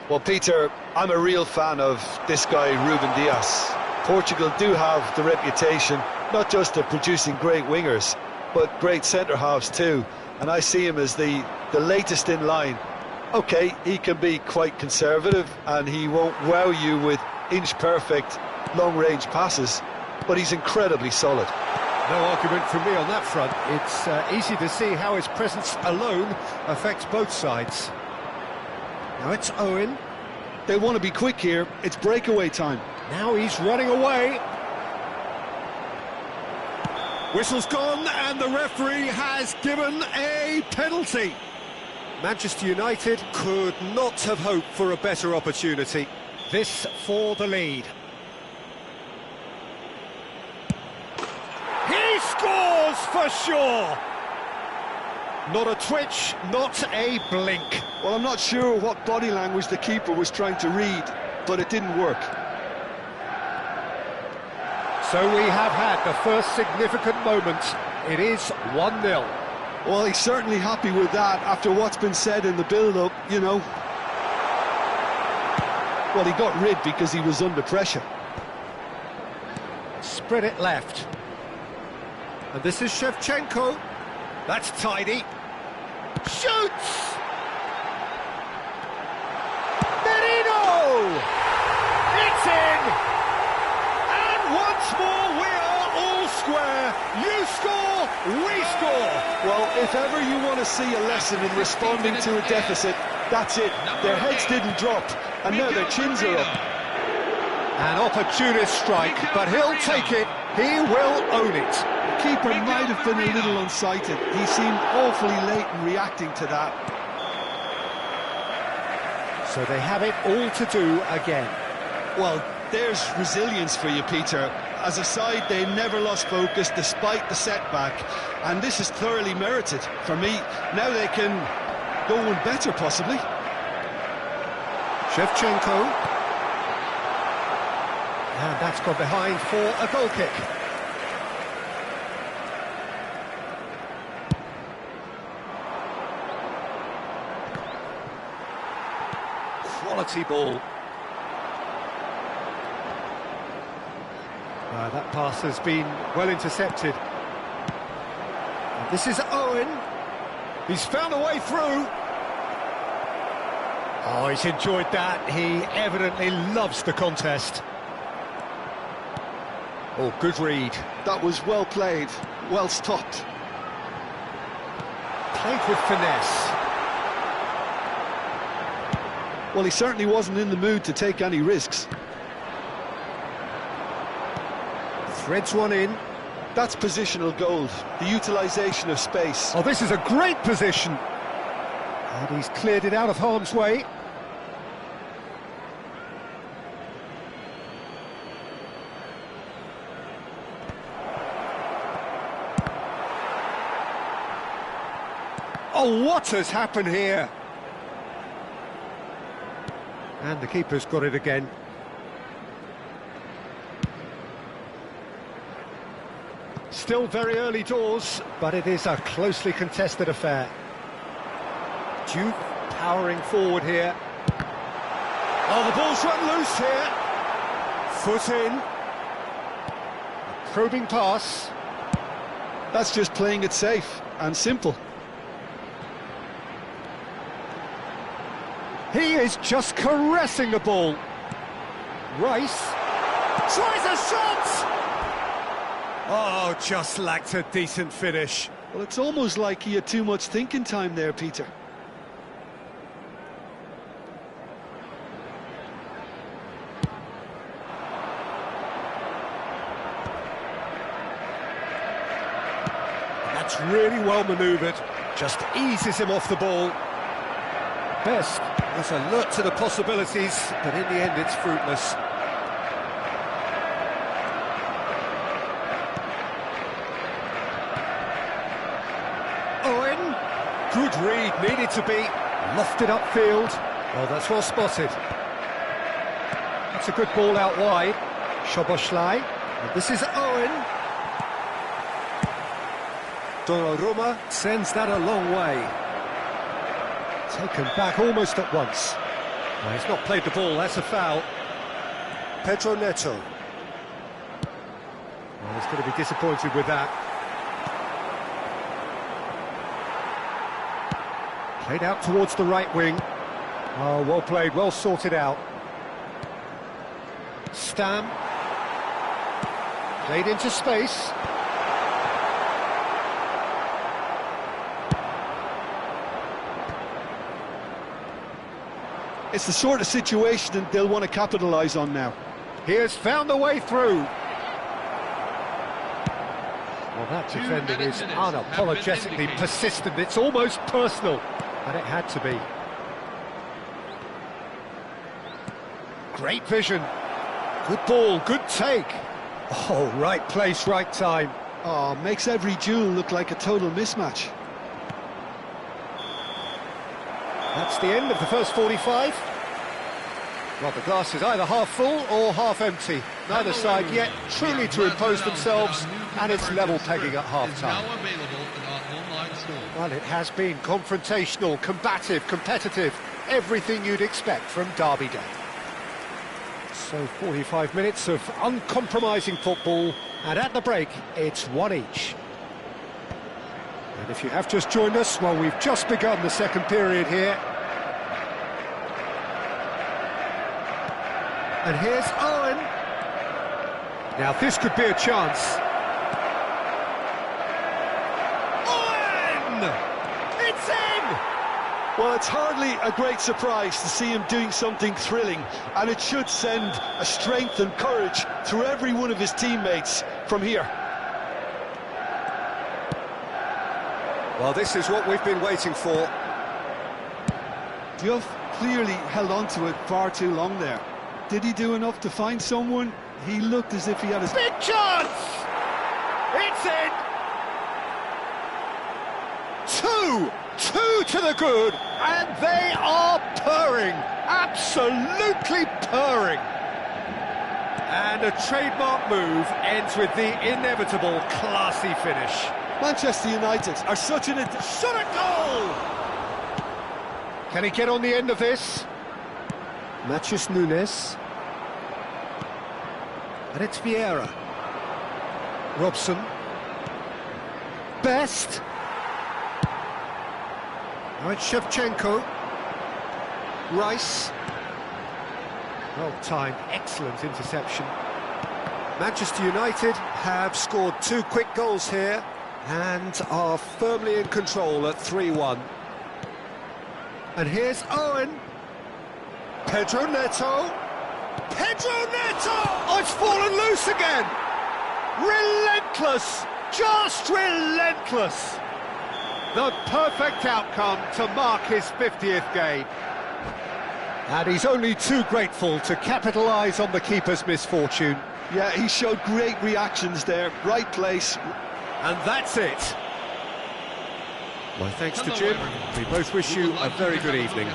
Well, Peter, I'm a real fan of this guy, Ruben Dias. Portugal do have the reputation, not just of producing great wingers, but great centre-halves too. And I see him as the latest in line. OK, he can be quite conservative and he won't wow you with inch-perfect long-range passes, but he's incredibly solid. No argument from me on that front. It's easy to see how his presence alone affects both sides. Now it's Owen. They want to be quick here, it's breakaway time. Now he's running away. Whistle's gone and the referee has given a penalty. Manchester United could not have hoped for a better opportunity. This for the lead. He scores for sure! Not a twitch, not a blink. Well, I'm not sure what body language the keeper was trying to read, but it didn't work. So we have had the first significant moment. It is 1-0. Well, he's certainly happy with that after what's been said in the build-up, you know. Well, he got rid because he was under pressure. Spread it left. And this is Shevchenko. That's tidy. Shoots! Merino! It's in! And once more we are all square. You score, we score. Well, if ever you want to see a lesson in responding to a deficit, that's it. Their heads didn't drop, and now their chins are up. An opportunist strike, but he'll take it. He will own it. The keeper might have been a little unsighted. He seemed awfully late in reacting to that. So they have it all to do again. Well, there's resilience for you, Peter. As a side, they never lost focus despite the setback, and this is thoroughly merited. For me, now they can go one better, possibly. Shevchenko. And that's gone behind for a goal kick. Quality ball. That pass has been well intercepted. And this is Owen. He's found a way through. Oh, he's enjoyed that. He evidently loves the contest. Oh, good read. That was well played, well stopped. Played with finesse. Well, he certainly wasn't in the mood to take any risks. Threads one in. That's positional gold, the utilisation of space. Oh, this is a great position. And he's cleared it out of harm's way. Oh, what has happened here? And the keeper's got it again. Still very early doors, but it is a closely contested affair. Duke powering forward here. Oh, the ball's run loose here. Foot in. A probing pass. That's just playing it safe and simple. He is just caressing the ball. Rice tries a shot! Oh, just lacked a decent finish. Well, it's almost like he had too much thinking time there, Peter. That's really well manoeuvred. Just eases him off the ball. Best was alert to the possibilities, but in the end it's fruitless. Owen, good read, needed to be lofted upfield. Oh, that's well spotted. That's a good ball out wide. Szoboszlai, and this is Owen. Donnarumma sends that a long way. Taken back almost at once. No, he's not played the ball, that's a foul. Pedro Neto. Well, he's going to be disappointed with that. Played out towards the right wing. Oh, well played, well sorted out. Stam. Played into space. It's the sort of situation that they'll want to capitalise on now. He has found a way through. Well, that 2 defending is minutes unapologetically have been indicated. persistent. It's almost personal, and it had to be. Great vision. Good ball, good take. Oh, right place, right time. Oh, makes every duel look like a total mismatch. That's the end of the first 45. Well, the glass is either half full or half empty. Neither side yet truly to impose themselves, and it's level pegging at half-time. Well, it has been confrontational, combative, competitive, everything you'd expect from Derby Day. So 45 minutes of uncompromising football, and at the break, it's one each. And if you have just joined us, well, we've just begun the second period here. And here's Owen. Now this could be a chance. Owen! It's in! Well, it's hardly a great surprise to see him doing something thrilling, and it should send a strength and courage through every one of his teammates from here. Well, this is what we've been waiting for. Diouf clearly held on to it far too long there. Did he do enough to find someone? He looked as if he had his... Big chance! It's in! Two to the good, and they are purring, absolutely purring. And a trademark move ends with the inevitable classy finish. Manchester United are such an... Shot a goal! Can he get on the end of this? Matheus Nunes. And it's Vieira. Robson. Best. Now it's Shevchenko. Rice. Well timed, excellent interception. Manchester United have scored 2 quick goals here and are firmly in control at 3-1. And here's Owen. Pedro Neto. Pedro Neto! Oh, it's fallen loose again! Relentless! Just relentless! The perfect outcome to mark his 50th game. And he's only too grateful to capitalise on the keeper's misfortune. Yeah, he showed great reactions there. Right place. And that's it. My thanks to Jim. We both wish you a very good evening.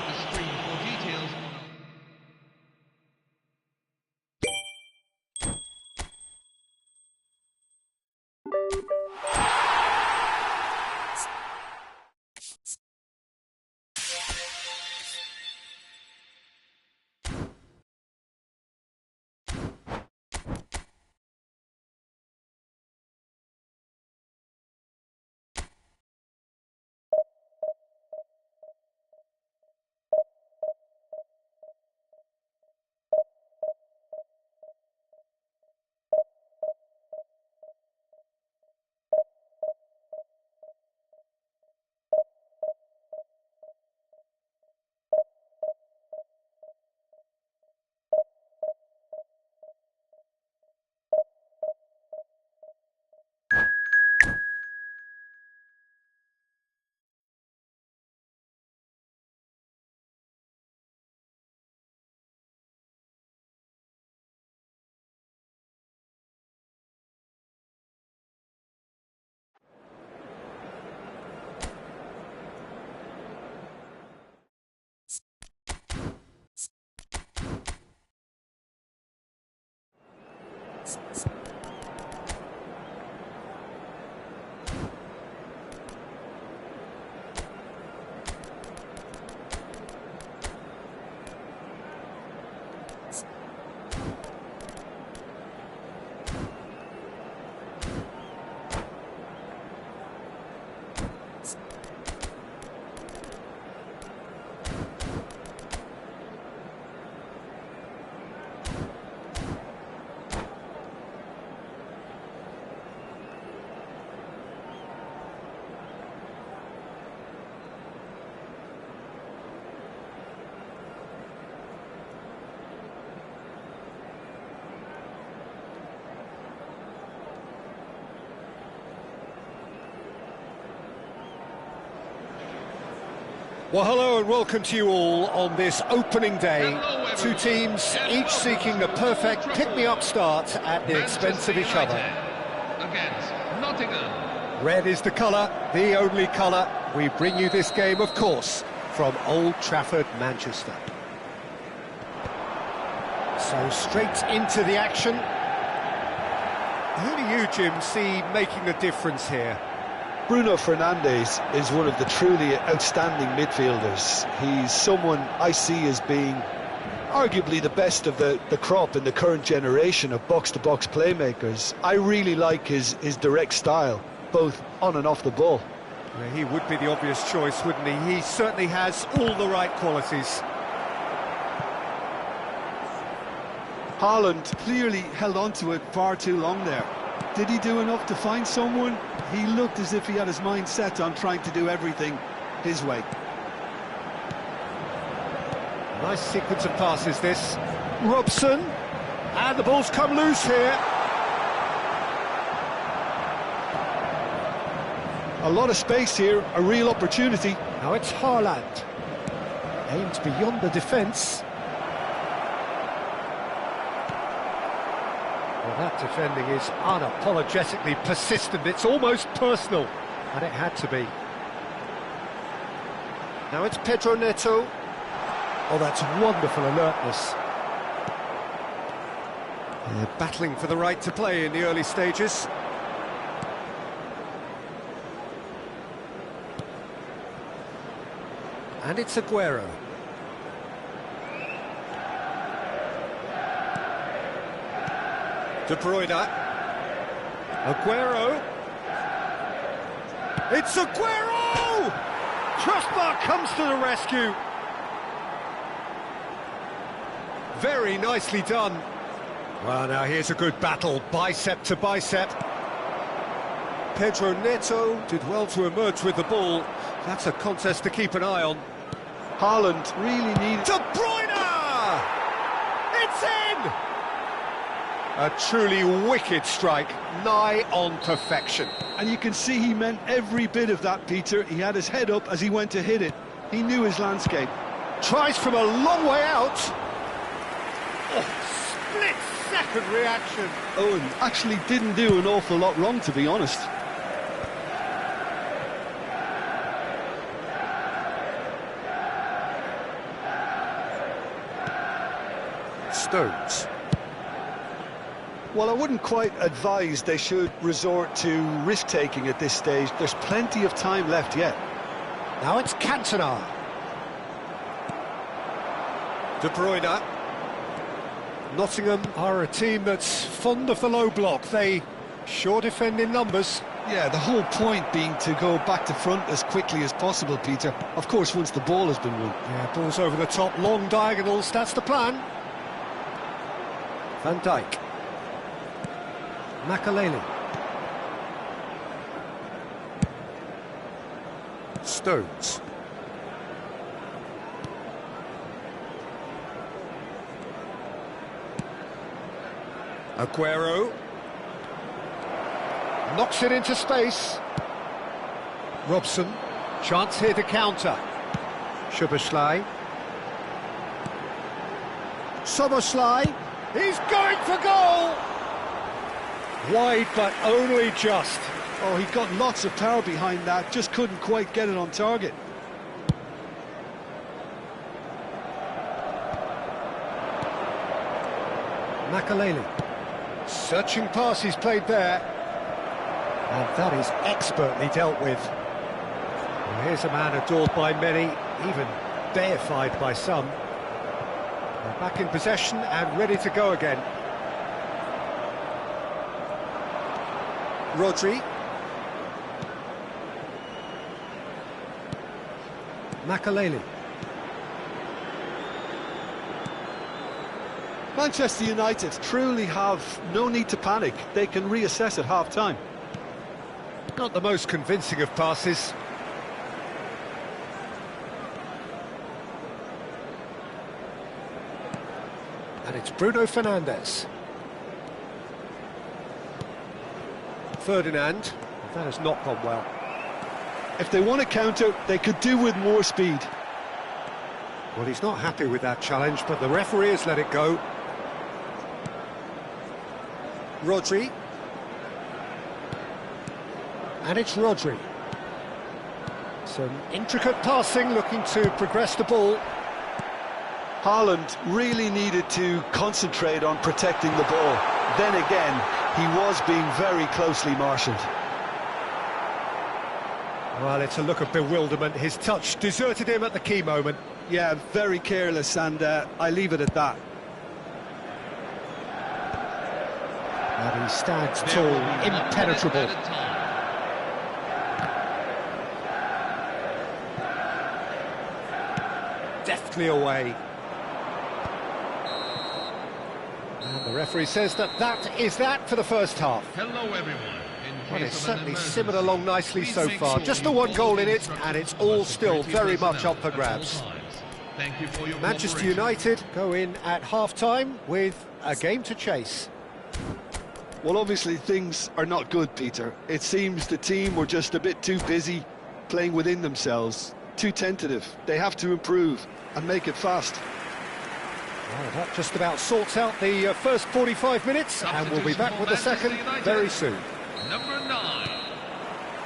Well, hello and welcome to you all on this opening day. Hello, Two everyone. teams, And each welcome seeking the to perfect Old pick-me-up start at the expense of each Manchester other. United against Nottingham. Red is the colour, the only colour. We bring you this game, of course, from Old Trafford, Manchester. So straight into the action. Who do you, Jim, see making a difference here? Bruno Fernandes is one of the truly outstanding midfielders. He's someone I see as being arguably the best of the crop in the current generation of box-to-box playmakers. I really like his direct style, both on and off the ball. Yeah, he would be the obvious choice, wouldn't he? He certainly has all the right qualities. Haaland clearly held on to it far too long there. Did he do enough to find someone? He looked as if he had his mind set on trying to do everything his way. Nice sequence of passes, this. Robson, and the ball's come loose here. A lot of space here, a real opportunity. Now it's Haaland. Aimed beyond the defence. Well, that defending is unapologetically persistent. It's almost personal, and it had to be. Now it's Pedro Neto. Oh, that's wonderful alertness. They're battling for the right to play in the early stages. And it's Aguero. De Bruyne. Aguero. It's Aguero! Crossbar comes to the rescue. Very nicely done. Well, now here's a good battle, bicep to bicep. Pedro Neto did well to emerge with the ball. That's a contest to keep an eye on. Haaland really needed... De Bruyne! It's in! A truly wicked strike, nigh on perfection. And you can see he meant every bit of that, Peter. He had his head up as he went to hit it. He knew his landscape. Tries from a long way out. Oh, split-second reaction. Owen actually didn't do an awful lot wrong, to be honest. Stones. Well, I wouldn't quite advise they should resort to risk-taking at this stage. There's plenty of time left yet. Now it's Cantona. De Bruyne. Nottingham are a team that's fond of the low block. They sure defend in numbers. Yeah, the whole point being to go back to front as quickly as possible, Peter. Of course, once the ball has been won. Yeah, ball's over the top, long diagonals, that's the plan. Van Dijk. Makaleli. Stones. Aguero. Knocks it into space. Robson. Chance here to counter. Szoboszlai. Szoboszlai. He's going for goal! Wide, but only just. Oh, he got lots of power behind that, just couldn't quite get it on target. Makaleli. Searching pass he's played there. And that is expertly dealt with. Well, here's a man adored by many, even deified by some. They're back in possession and ready to go again. Rodri. Makaleli. Manchester United truly have no need to panic. They can reassess at half-time. Not the most convincing of passes. And it's Bruno Fernandes. Ferdinand. That has not gone well. If they want to counter, they could do with more speed. Well, he's not happy with that challenge, but the referee has let it go. Rodri. And it's Rodri. Some intricate passing, looking to progress the ball. Haaland really needed to concentrate on protecting the ball. Then again, he was being very closely marshalled. Well, it's a look of bewilderment. His touch deserted him at the key moment. Yeah, very careless, and I leave it at that. And he stands tall, impenetrable. Deftly away. And the referee says that is that for the first half. Hello, everyone. Well, it's certainly simmered along nicely so far. Just the one goal in it, and it's all still very much up for grabs. Thank you for your Manchester United go in at half-time with a game to chase. Well, obviously things are not good, Peter. It seems the team were just a bit too busy playing within themselves, too tentative. They have to improve and make it fast. Well, that just about sorts out the first 45 minutes, and we'll be back with the second very soon. Number 9,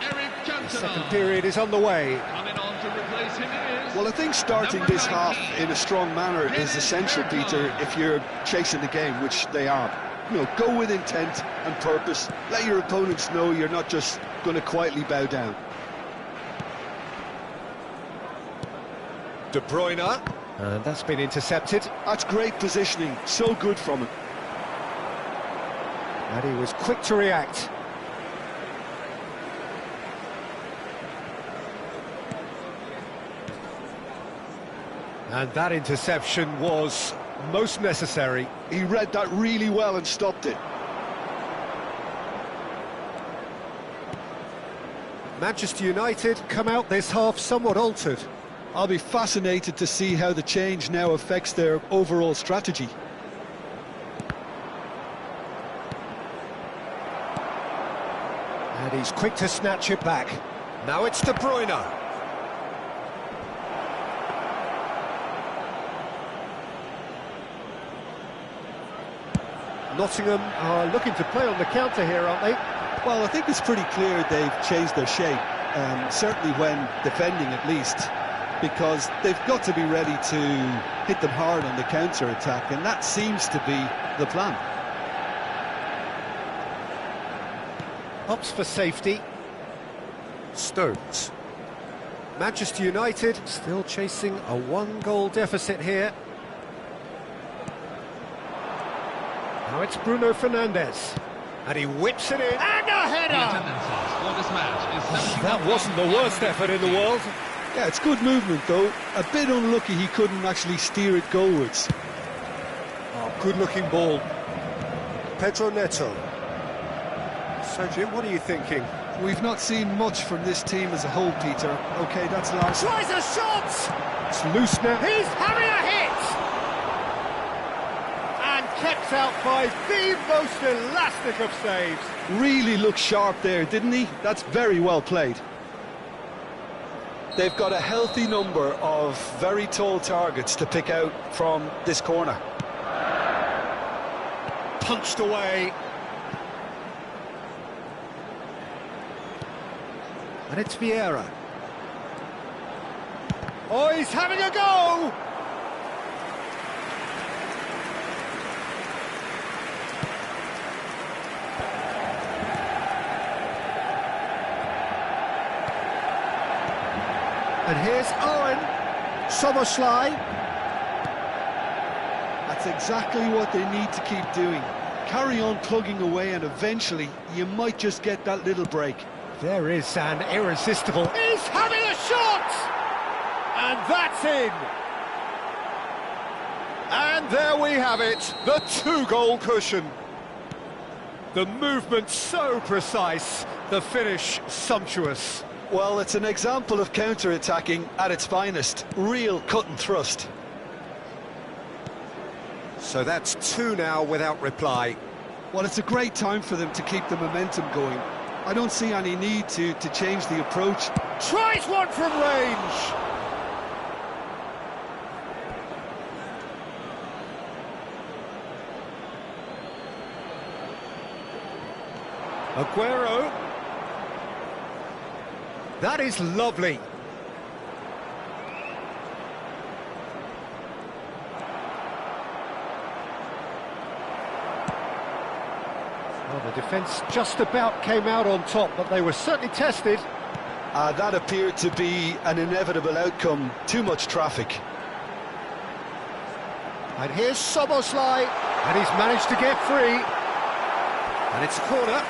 Eric Cantona. The second period is underway. Coming on to replace him is... Well, I think starting this half in a strong manner is essential, Peter, if you're chasing the game, which they are. You know, go with intent and purpose. Let your opponents know you're not just going to quietly bow down. De Bruyne. And that's been intercepted. That's great positioning. So good from him. And he was quick to react. And that interception was most necessary. He read that really well and stopped it. Manchester United come out this half somewhat altered. I'll be fascinated to see how the change now affects their overall strategy. And he's quick to snatch it back. Now it's De Bruyne. Nottingham are looking to play on the counter here, aren't they? Well, I think it's pretty clear they've changed their shape, certainly when defending at least, because they've got to be ready to hit them hard on the counter-attack, and that seems to be the plan. Opts for safety. Stones. Manchester United still chasing a one-goal deficit here. Now it's Bruno Fernandes. And he whips it in. And a header! That wasn't the worst effort in the world. Yeah, it's good movement, though. A bit unlucky he couldn't actually steer it goalwards. Oh, good-looking ball. Pedro Neto. Sergio, what are you thinking? We've not seen much from this team as a whole, Peter. OK, that's Larson. Tries a shot! It's loose now. He's having a hit! And kept out by the most elastic of saves. Really looked sharp there, didn't he? That's very well played. They've got a healthy number of very tall targets to pick out from this corner. Punched away. And it's Vieira. Oh, he's having a go! And here's Owen. Soboslai. That's exactly what they need to keep doing. Carry on plugging away, and eventually you might just get that little break. There is an irresistible... He's having a shot! And that's in! And there we have it, the two-goal cushion. The movement so precise, the finish sumptuous. Well, it's an example of counter-attacking at its finest. Real cut and thrust. So that's two now without reply. Well, it's a great time for them to keep the momentum going. I don't see any need to change the approach. Tries one from range! Aguero. That is lovely. Well, the defence just about came out on top, but they were certainly tested. That appeared to be an inevitable outcome. Too much traffic. And here's Soboslai, and he's managed to get free. And it's a corner.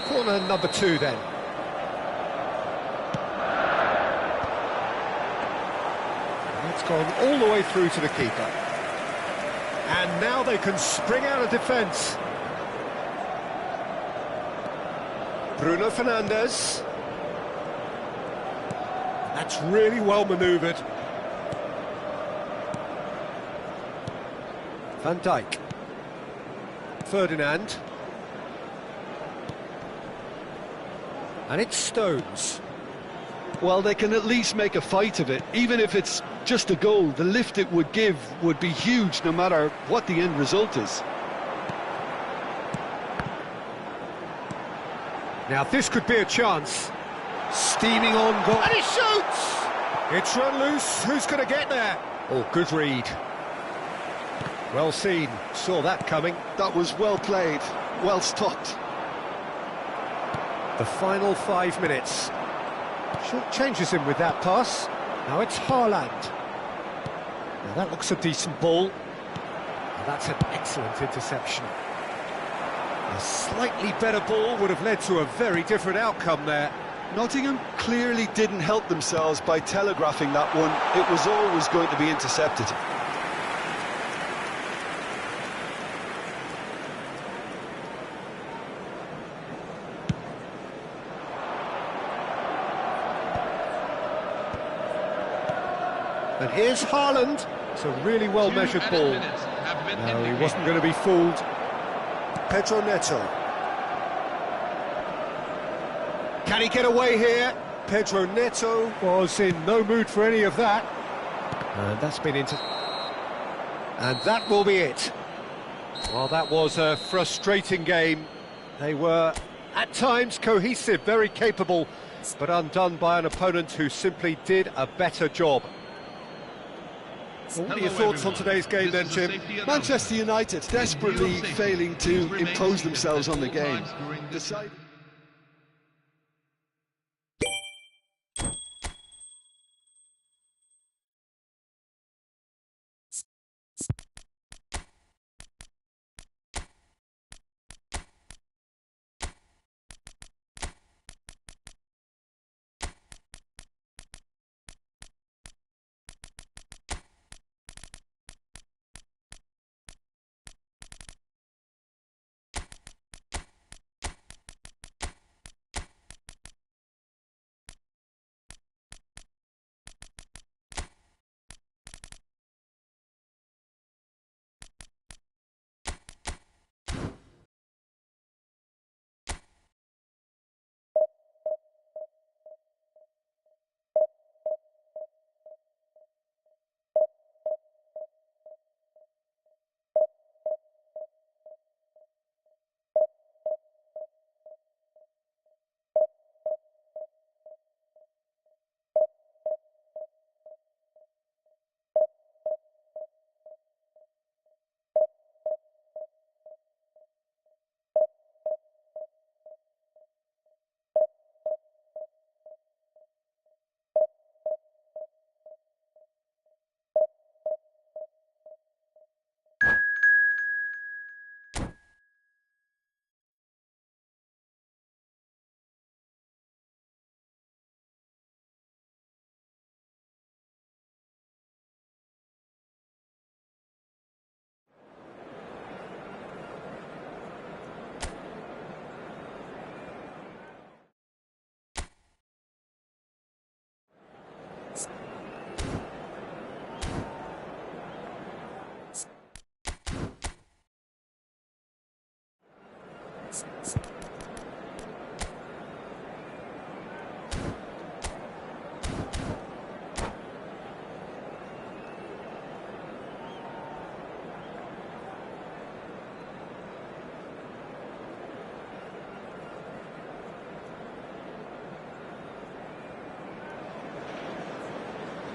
Corner number 2 then. And it's gone all the way through to the keeper. And now they can spring out of defence. Bruno Fernandes. That's really well manoeuvred. Van Dijk. Ferdinand. And it's Stones. Well, they can at least make a fight of it. Even if it's just a goal, the lift it would give would be huge no matter what the end result is. Now this could be a chance. Steaming on goal. And he shoots! It's run loose. Who's going to get there? Oh, good read. Well seen. Saw that coming. That was well played, well stopped. The final 5 minutes. Short changes him with that pass. Now it's Haaland. Now that looks a decent ball. And that's an excellent interception. A slightly better ball would have led to a very different outcome there. Nottingham clearly didn't help themselves by telegraphing that one. It was always going to be intercepted. And here's Haaland. It's a really well-measured ball. No, he wasn't going to be fooled. Pedro Neto. Can he get away here? Pedro Neto was in no mood for any of that. And that's been into... And that will be it. Well, that was a frustrating game. They were, at times, cohesive, very capable, but undone by an opponent who simply did a better job. What are your thoughts on today's game then, Jim? Manchester United desperately failing to impose themselves on the game.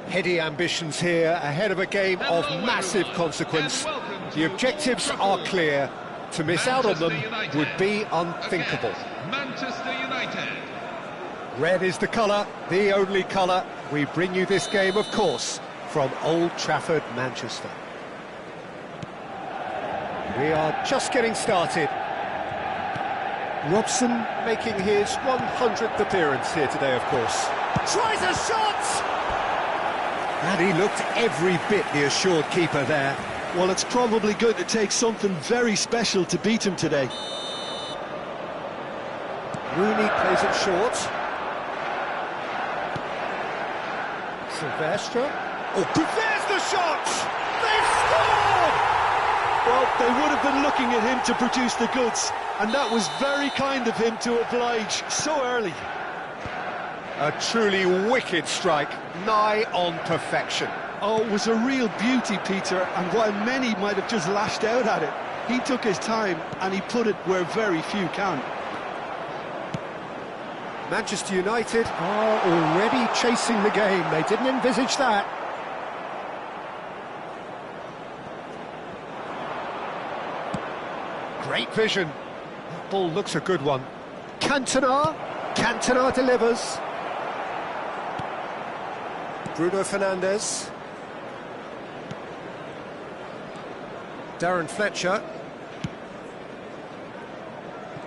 Heady ambitions here, ahead of a game of massive consequence. The objectives are clear. To miss out on them would be unthinkable. Manchester United. Red is the colour, the only colour. We bring you this game, of course, from Old Trafford, Manchester. We are just getting started. Robson making his 100th appearance here today, of course. Tries a shot! And he looked every bit the assured keeper there. Well, it's probably going to take something very special to beat him today. Rooney plays it short. Silvestre. Oh, there's the shot! They've scored! Well, they would have been looking at him to produce the goods, and that was very kind of him to oblige so early. A truly wicked strike, nigh on perfection. Oh, it was a real beauty, Peter, and while many might have just lashed out at it, he took his time and he put it where very few can. Manchester United are already chasing the game. They didn't envisage that. Great vision. That ball looks a good one. Cantona delivers. Bruno Fernandes. Darren Fletcher.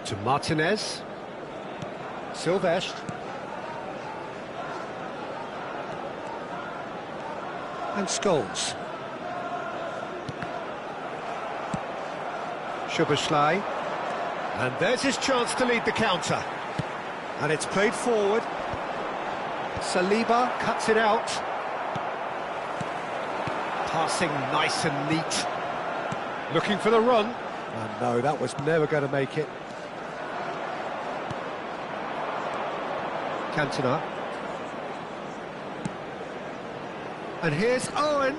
To Martinez. Silvestre. And Scholes. Szoboszlai. And there's his chance to lead the counter. And it's played forward. Saliba cuts it out. Passing nice and neat. Looking for the run. And no, that was never going to make it. Cantona. And here's Owen.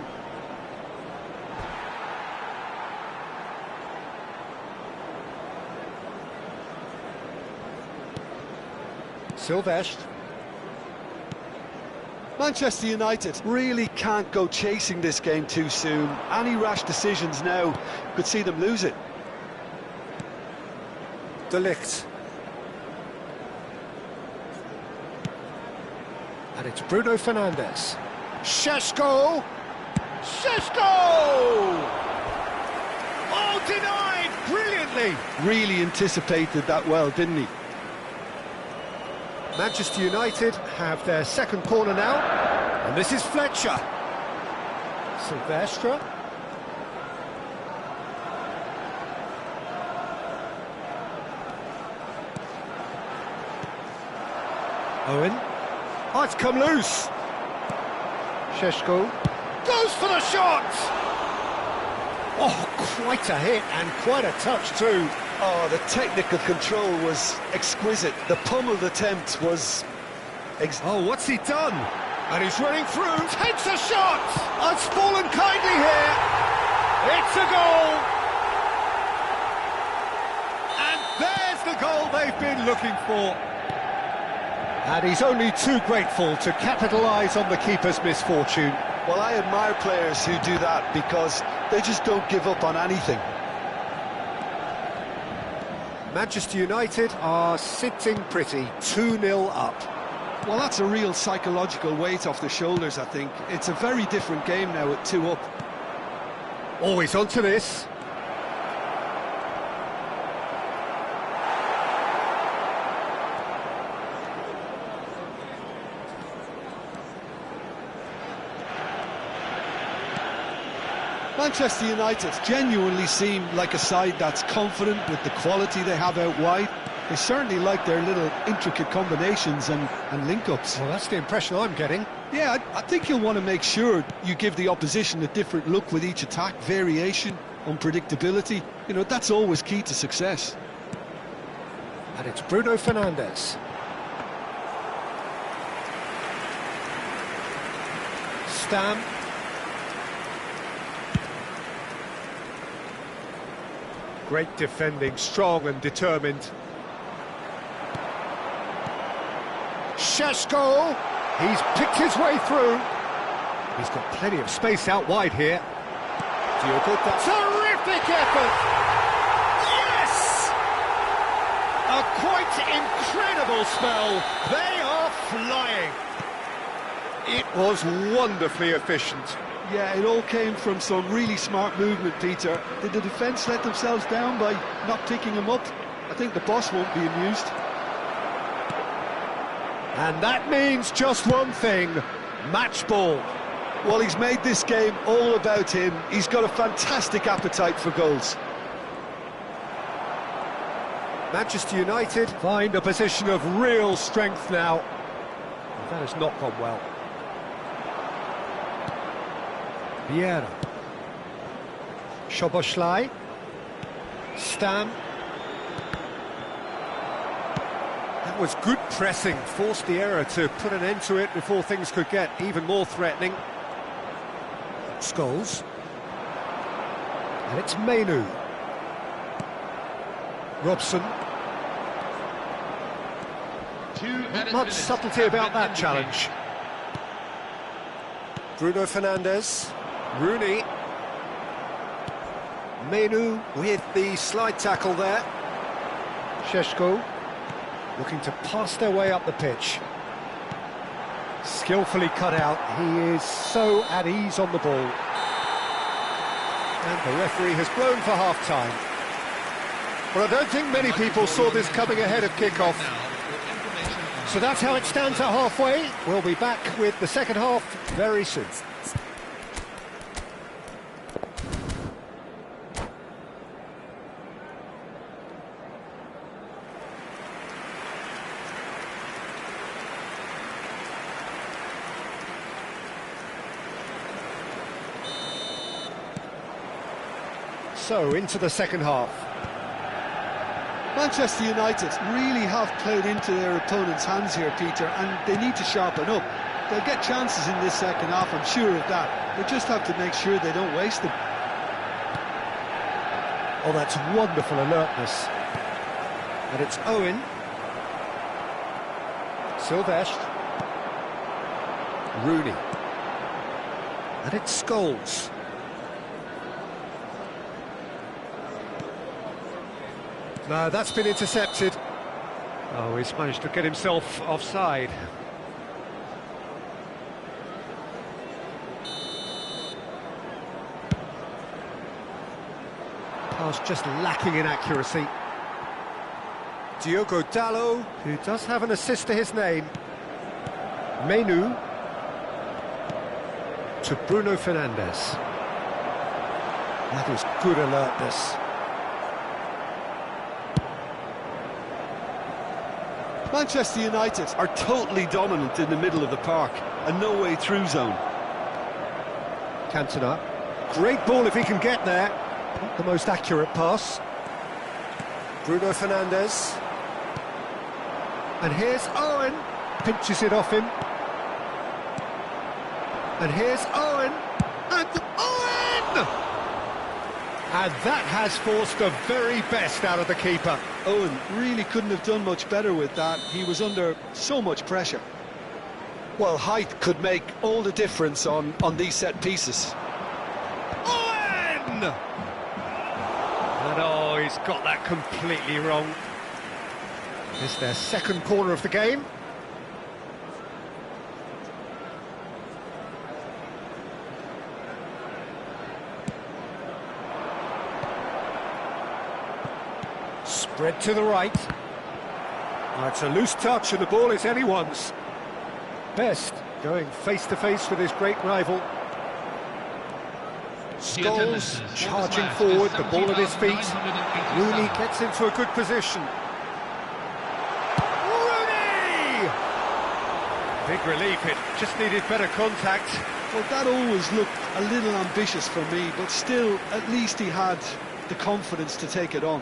Silvestre. Manchester United really can't go chasing this game too soon. Any rash decisions now could see them lose it. De Ligt. And it's Bruno Fernandes. Šeško! Oh, denied brilliantly! Really anticipated that well, didn't he? Manchester United have their second corner now, and this is Fletcher. Silvestre. Owen. Oh, it's come loose. Šeško goes for the shot! Oh, quite a hit and quite a touch too. Oh, the technical control was exquisite. The pummeled attempt was... Oh, what's he done? And he's running through, takes a shot! Oh, it's fallen kindly here. It's a goal! And there's the goal they've been looking for. And he's only too grateful to capitalise on the keeper's misfortune. Well, I admire players who do that because they just don't give up on anything. Manchester United are sitting pretty, 2-0 up. Well, that's a real psychological weight off the shoulders, I think. It's a very different game now at 2 up. Always onto this. Manchester United genuinely seem like a side that's confident with the quality they have out wide. They certainly like their little intricate combinations and link-ups. Well, that's the impression I'm getting. Yeah, I think you'll want to make sure you give the opposition a different look with each attack, variation, unpredictability. You know, that's always key to success. And it's Bruno Fernandes. Stam. Great defending, strong and determined. Šeško, he's picked his way through. He's got plenty of space out wide here. Terrific effort! Yes! A quite incredible spell. They are flying. It was wonderfully efficient. Yeah, it all came from some really smart movement, Peter. Did the defence let themselves down by not picking him up? I think the boss won't be amused. And that means just one thing, match ball. Well, he's made this game all about him. He's got a fantastic appetite for goals. Manchester United find a position of real strength now. That has not gone well. Vieira. Szoboszlai. Stam. That was good pressing, forced the error to put an end to it before things could get even more threatening. Scholes. And it's Mainu. Robson. Not much subtlety about that challenge. Bruno Fernandes. Rooney. Mainu with the slide tackle there. Šeško looking to pass their way up the pitch. Skillfully cut out. He is so at ease on the ball. And the referee has blown for half-time. Well, I don't think many people saw this coming ahead of kick-off. So that's how it stands at halfway. We'll be back with the second half very soon. So, into the second half. Manchester United really have played into their opponent's hands here, Peter, and they need to sharpen up. They'll get chances in this second half, I'm sure of that. They just have to make sure they don't waste them. Oh, that's wonderful alertness. And it's Owen. Silvestre. Rooney. And it's Scholes. No, that's been intercepted. Oh, he's managed to get himself offside. Pass just lacking in accuracy. Diogo Dalot, who does have an assist to his name. Mainu to Bruno Fernandes. That is good alertness. Manchester United are totally dominant in the middle of the park, and no way through zone. Cantona. Great ball if he can get there. Not the most accurate pass. Bruno Fernandes. And here's Owen. Pinches it off him. And here's Owen. And Owen! And that has forced the very best out of the keeper. Owen really couldn't have done much better with that. He was under so much pressure. Well, height could make all the difference on these set pieces. Owen! And oh, he's got that completely wrong. It's their second corner of the game. Spread to the right. Oh, it's a loose touch and the ball is anyone's. Best going face-to-face with his great rival. Scholes charging forward, the ball at his feet. Rooney gets into a good position. Rooney! Big relief, it just needed better contact. Well, that always looked a little ambitious for me, but still, at least he had the confidence to take it on.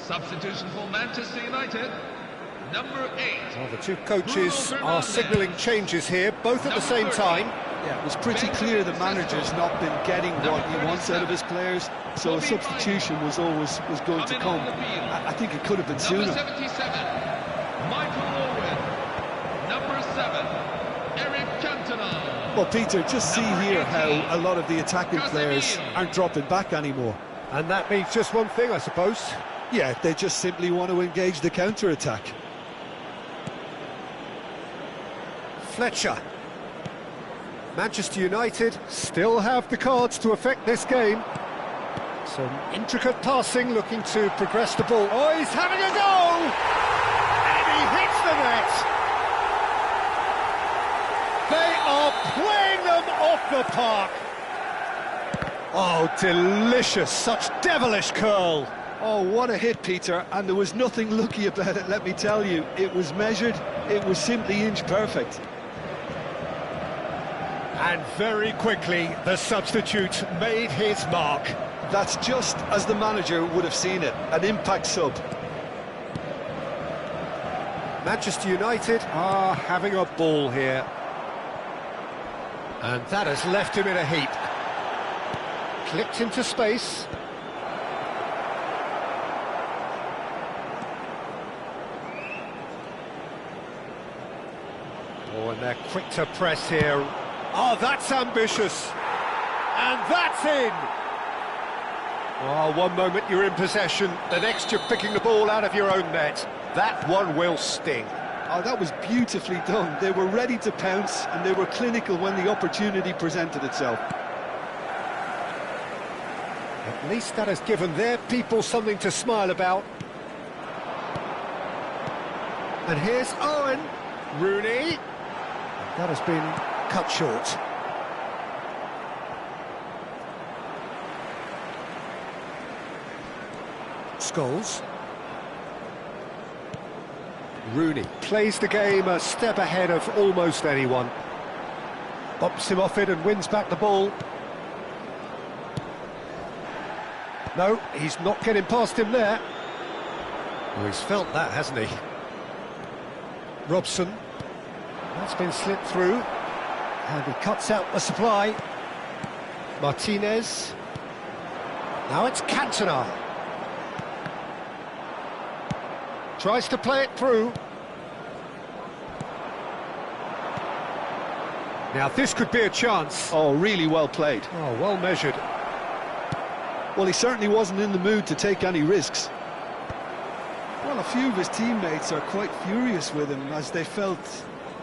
Substitution for Manchester United, number 8. Well, the two coaches are signalling changes here, both at the same time. Yeah, it was pretty clear the manager's not been getting what he wants out of his players, so a substitution was going to come. I think it could have been sooner. Number 77, Michael Owen. Number 7, Eric Cantona. Well, Peter, just see here how a lot of the attacking players aren't dropping back anymore. And that means just one thing, I suppose. Yeah, they just simply want to engage the counter-attack. Fletcher. Manchester United still have the cards to affect this game. Some intricate passing, looking to progress the ball. Oh, he's having a go! And he hits the net! They are playing them off the park! Oh, delicious, such devilish curl! Oh, what a hit, Peter, and there was nothing lucky about it, let me tell you. It was measured, it was simply inch-perfect. And very quickly, the substitute made his mark. That's just as the manager would have seen it, an impact sub. Manchester United are having a ball here. And that has left him in a heap. Clipped into space. Oh, and they're quick to press here. Oh, that's ambitious. And that's in. Oh, one moment you're in possession, the next you're picking the ball out of your own net. That one will sting. Oh, that was beautifully done. They were ready to pounce, and they were clinical when the opportunity presented itself. At least that has given their people something to smile about. And here's Owen. Rooney. That has been cut short. Scholes. Rooney plays the game a step ahead of almost anyone. Bumps him off it and wins back the ball. No, he's not getting past him there. Well, he's felt that, hasn't he? Robson. That's been slipped through. And he cuts out the supply. Martinez. Now it's Cantona. Tries to play it through. Now this could be a chance. Oh, really well played. Oh, well measured. Well, he certainly wasn't in the mood to take any risks. Well, a few of his teammates are quite furious with him as they felt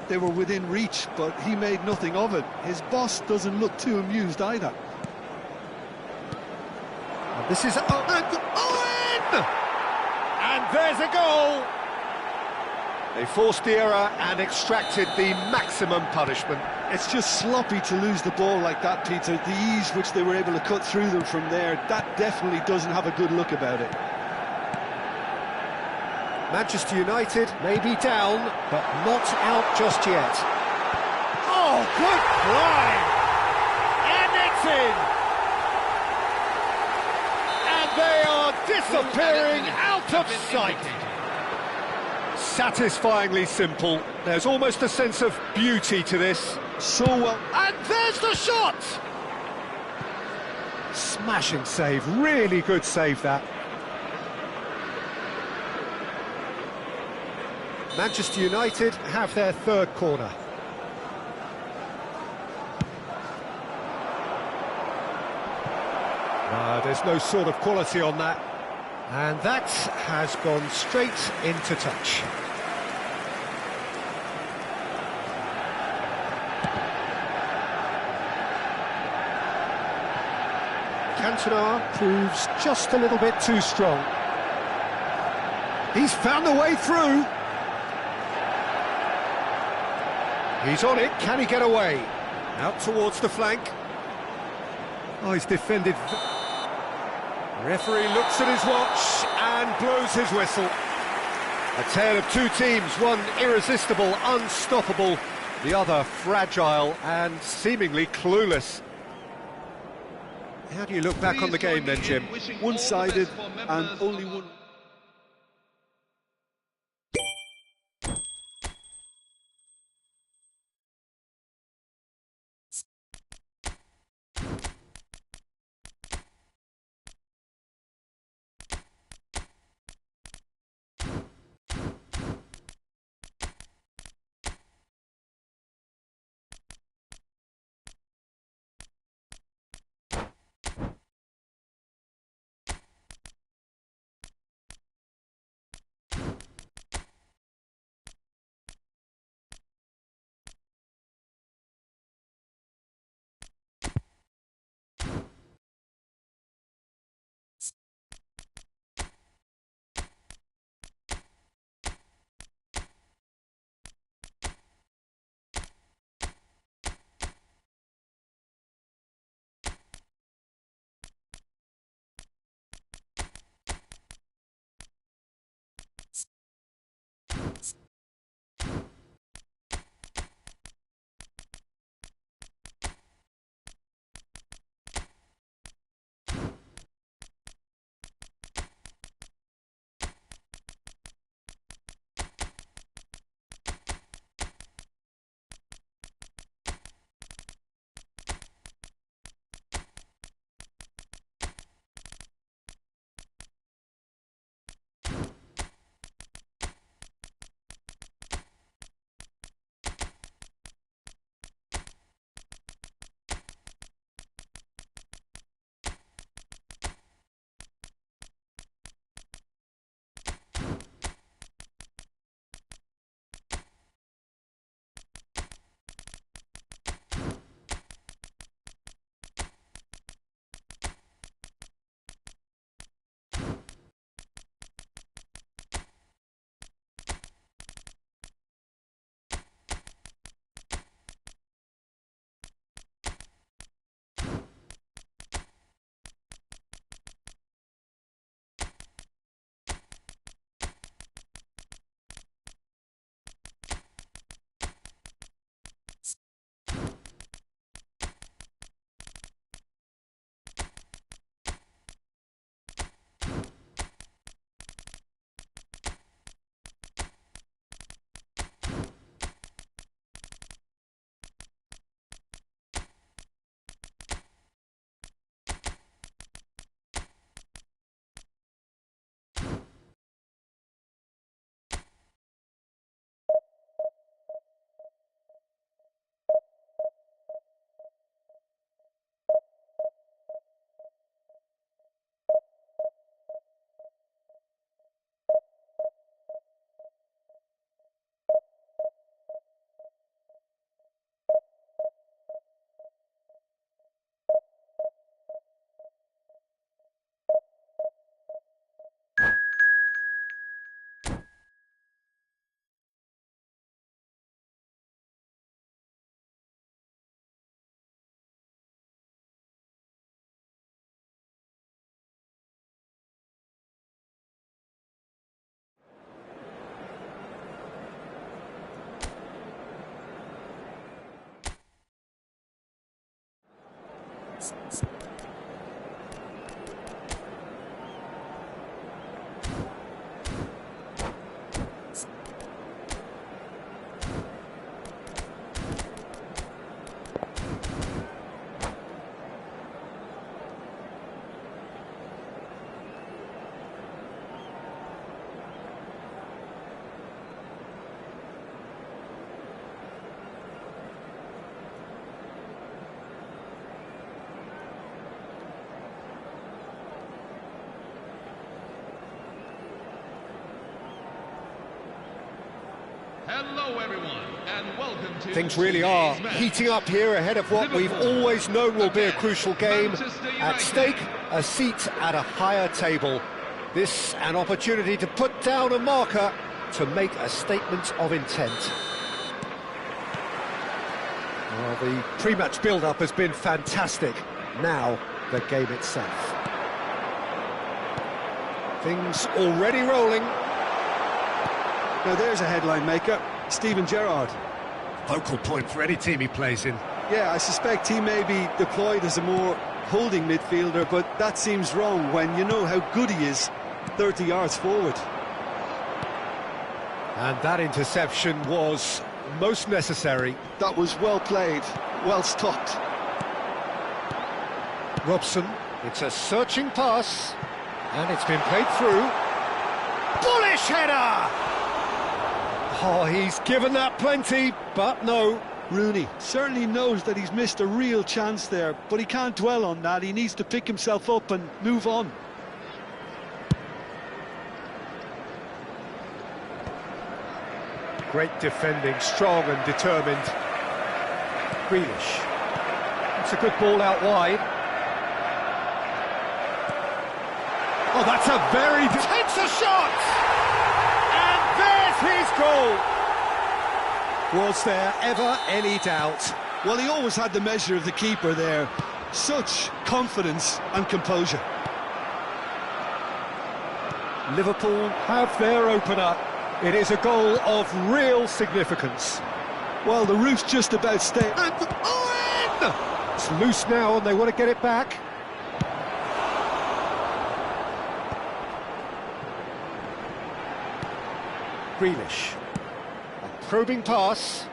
they were within reach, but he made nothing of it. His boss doesn't look too amused either. And this is Owen! And there's a goal! They forced the error and extracted the maximum punishment. It's just sloppy to lose the ball like that, Peter. The ease which they were able to cut through them from there, that definitely doesn't have a good look about it. Manchester United may be down, but not out just yet. Oh, good climb! And it's in! And they are disappearing out of sight. Satisfyingly simple. There's almost a sense of beauty to this. So well. And there's the shot! Smashing save, really good save that. Manchester United have their third corner. There's no sort of quality on that. And that has gone straight into touch. Cantona proves just a little bit too strong. He's found a way through. He's on it, can he get away? Out towards the flank. Oh, he's defended. The referee looks at his watch and blows his whistle. A tale of two teams, one irresistible, unstoppable, the other fragile and seemingly clueless. How do you look back on the game then, Jim? One-sided and only one... Hello everyone, and welcome to Things really are today's match. heating up here ahead of what we've always known will be a crucial game. At stake, a seat at a higher table. This an opportunity to put down a marker, to make a statement of intent. Well, the pre-match build-up has been fantastic. Now, the game itself. Things already rolling. Now there's a headline maker, Steven Gerrard. Focal point for any team he plays in. Yeah, I suspect he may be deployed as a more holding midfielder, but that seems wrong when you know how good he is 30 yards forward. And that interception was most necessary. That was well played, well stopped. Robson, it's a searching pass, and it's been played through. Bullish header! Oh, he's given that plenty, but no. Rooney certainly knows that he's missed a real chance there, but he can't dwell on that. He needs to pick himself up and move on. Great defending, strong and determined. Grealish. It's a good ball out wide. Oh, that's a very... Takes a shot! And there's his goal! Was there ever any doubt? Well, he always had the measure of the keeper there. Such confidence and composure. Liverpool have their opener. It is a goal of real significance. Well, the roof's just about staying. And Owen! It's loose now and they want to get it back. Grealish. A probing pass.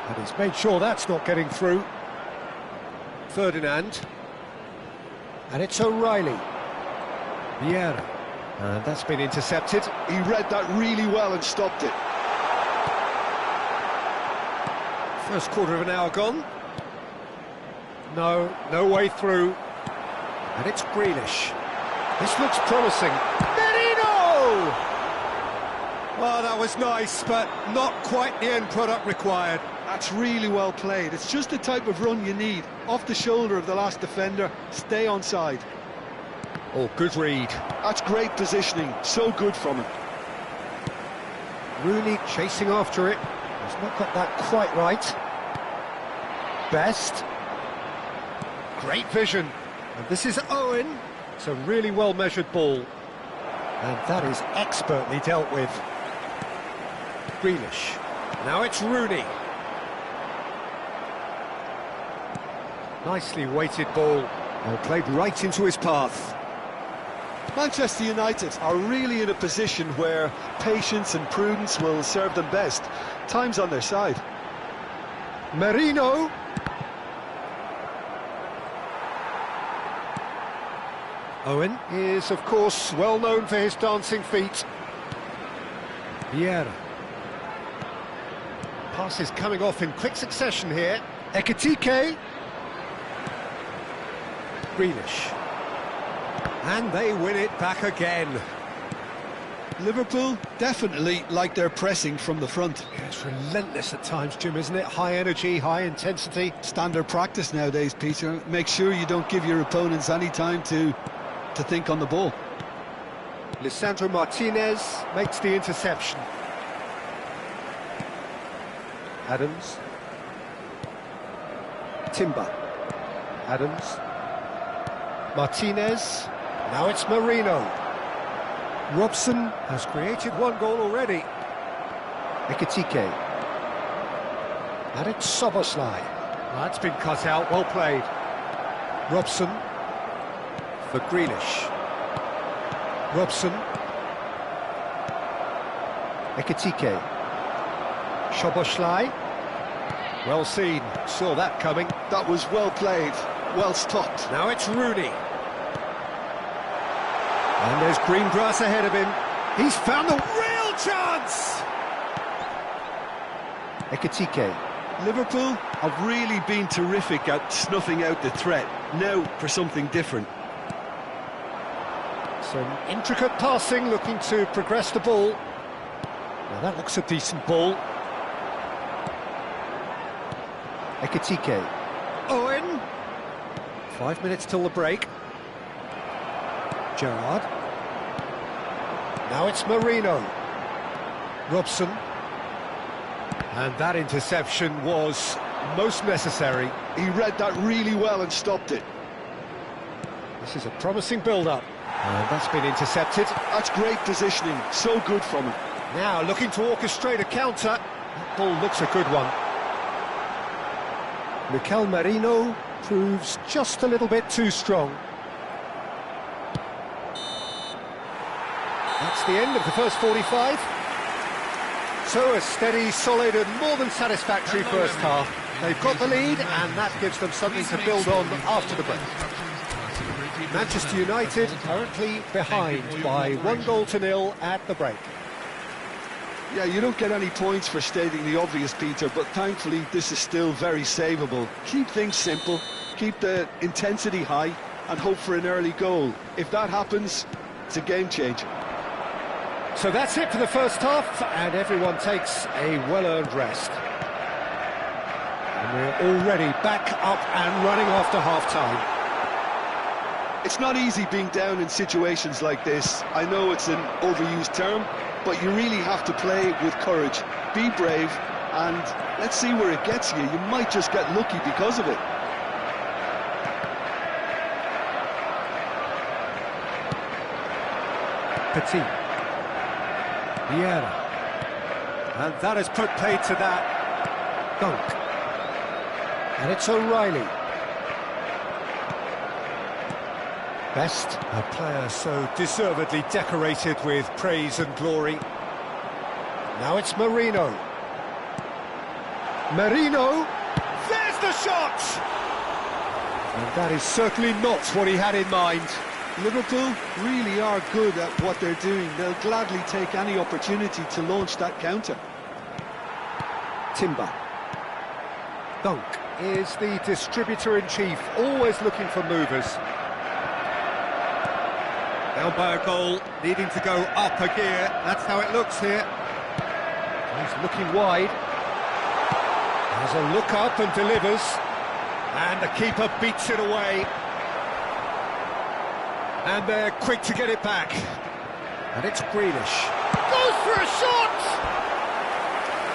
And he's made sure that's not getting through. Ferdinand. And it's O'Reilly. Vieira. And that's been intercepted. He read that really well and stopped it. First quarter of an hour gone. No way through. And it's Grealish. This looks promising. Merino! Well, that was nice, but not quite the end product required. That's really well played. It's just the type of run you need. Off the shoulder of the last defender, stay onside. Oh, good read. That's great positioning, so good from him. Rooney chasing after it. He's not got that quite right. Best. Great vision. And this is Owen. It's a really well-measured ball. And that is expertly dealt with. Grealish. Now it's Rooney. Nicely weighted ball. Well, played right into his path. Manchester United are really in a position where patience and prudence will serve them best. Time's on their side. Merino. Owen is, of course, well known for his dancing feet. Vieira. Passes coming off in quick succession here. Ekitike. Grealish. And they win it back again. Liverpool definitely like their pressing from the front. Yeah, it's relentless at times, Jim, isn't it? High energy, high intensity. Standard practice nowadays, Peter. Make sure you don't give your opponents any time to think on the ball. Lisandro Martinez makes the interception. Adams. Timber. Adams. Martinez. Now it's Marino. Robson has created one goal already. Ekitike. And it's Soboslai. That's been cut out, well played. Robson for Grealish. Robson. Ekitike. Szoboszlai. Well seen, saw that coming. That was well played, well stopped. Now it's Rooney. And there's green grass ahead of him. He's found a real chance! Ekitike. Liverpool have really been terrific at snuffing out the threat. Now for something different. Some intricate passing, looking to progress the ball. Now that looks a decent ball. Ekitike. Owen. 5 minutes till the break. Gerrard. Now it's Marino. Robson. And that interception was most necessary. He read that really well and stopped it. This is a promising build-up. And that's been intercepted. That's great positioning, so good from him. Now looking to orchestrate a counter. That ball looks a good one. Mikel Merino proves just a little bit too strong. That's the end of the first 45. So a steady, solid and more than satisfactory first half. They've got the lead and that gives them something to build on after the break. Manchester United currently behind by 1-0 at the break. Yeah, you don't get any points for stating the obvious, Peter, but thankfully this is still very savable. Keep things simple, keep the intensity high and hope for an early goal. If that happens, it's a game changer. So that's it for the first half, and everyone takes a well-earned rest. And we're already back up and running after half-time. It's not easy being down in situations like this. I know it's an overused term, but you really have to play with courage. Be brave, and let's see where it gets you. You might just get lucky because of it. Petit. Vieira. And that has put paid to that. Dunk. And it's O'Reilly. Best, a player so deservedly decorated with praise and glory. Now it's Marino. Marino! There's the shot! And that is certainly not what he had in mind. Liverpool really are good at what they're doing. They'll gladly take any opportunity to launch that counter. Timber. Dunk is the distributor-in-chief, always looking for movers. Down by a goal, needing to go up a gear. That's how it looks here. He's looking wide. Has a look up and delivers. And the keeper beats it away. And they're quick to get it back. And it's Grealish. Goes for a shot!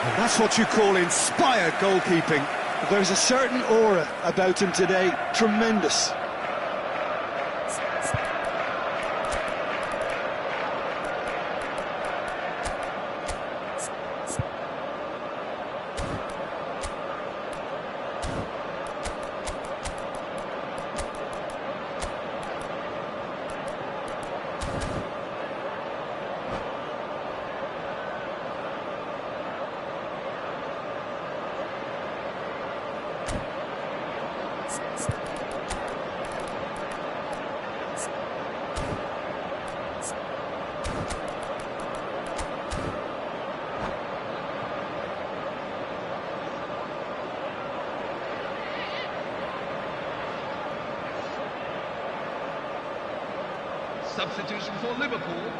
And that's what you call inspired goalkeeping. There's a certain aura about him today. Tremendous. Substitution for Liverpool,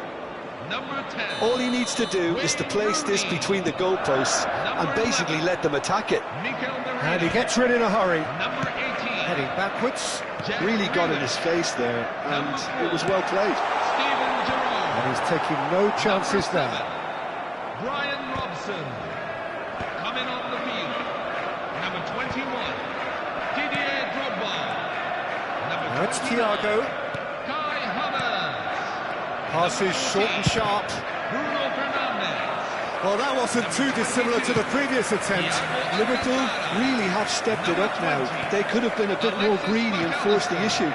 number 10. All he needs to do is to place this between the goalposts and basically let them attack it. And he gets rid in a hurry. Number 18. Heading backwards. Really got in his face there, and it was well played. And he's taking no chances there. Brian Robson coming on the field. Number 21. Didier Drogba. Now it's Thiago. Kai Havertz. Passes short and sharp. Bruno Fernandes. Well, that wasn't too dissimilar to the previous attempt. Liverpool really have stepped it up now. They could have been a bit more greedy and forced the issue.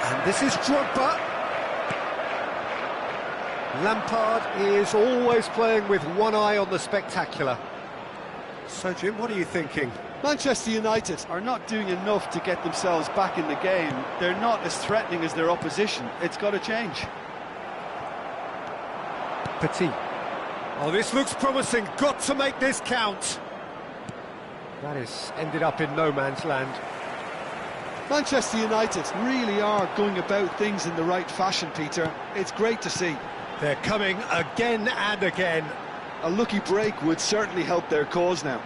And this is Drogba. Lampard is always playing with one eye on the spectacular. So, Jim, what are you thinking? Manchester United are not doing enough to get themselves back in the game. They're not as threatening as their opposition. It's got to change. Petit. Oh, this looks promising. Got to make this count. That has ended up in no man's land. Manchester United really are going about things in the right fashion, Peter. It's great to see. They're coming again and again. A lucky break would certainly help their cause now.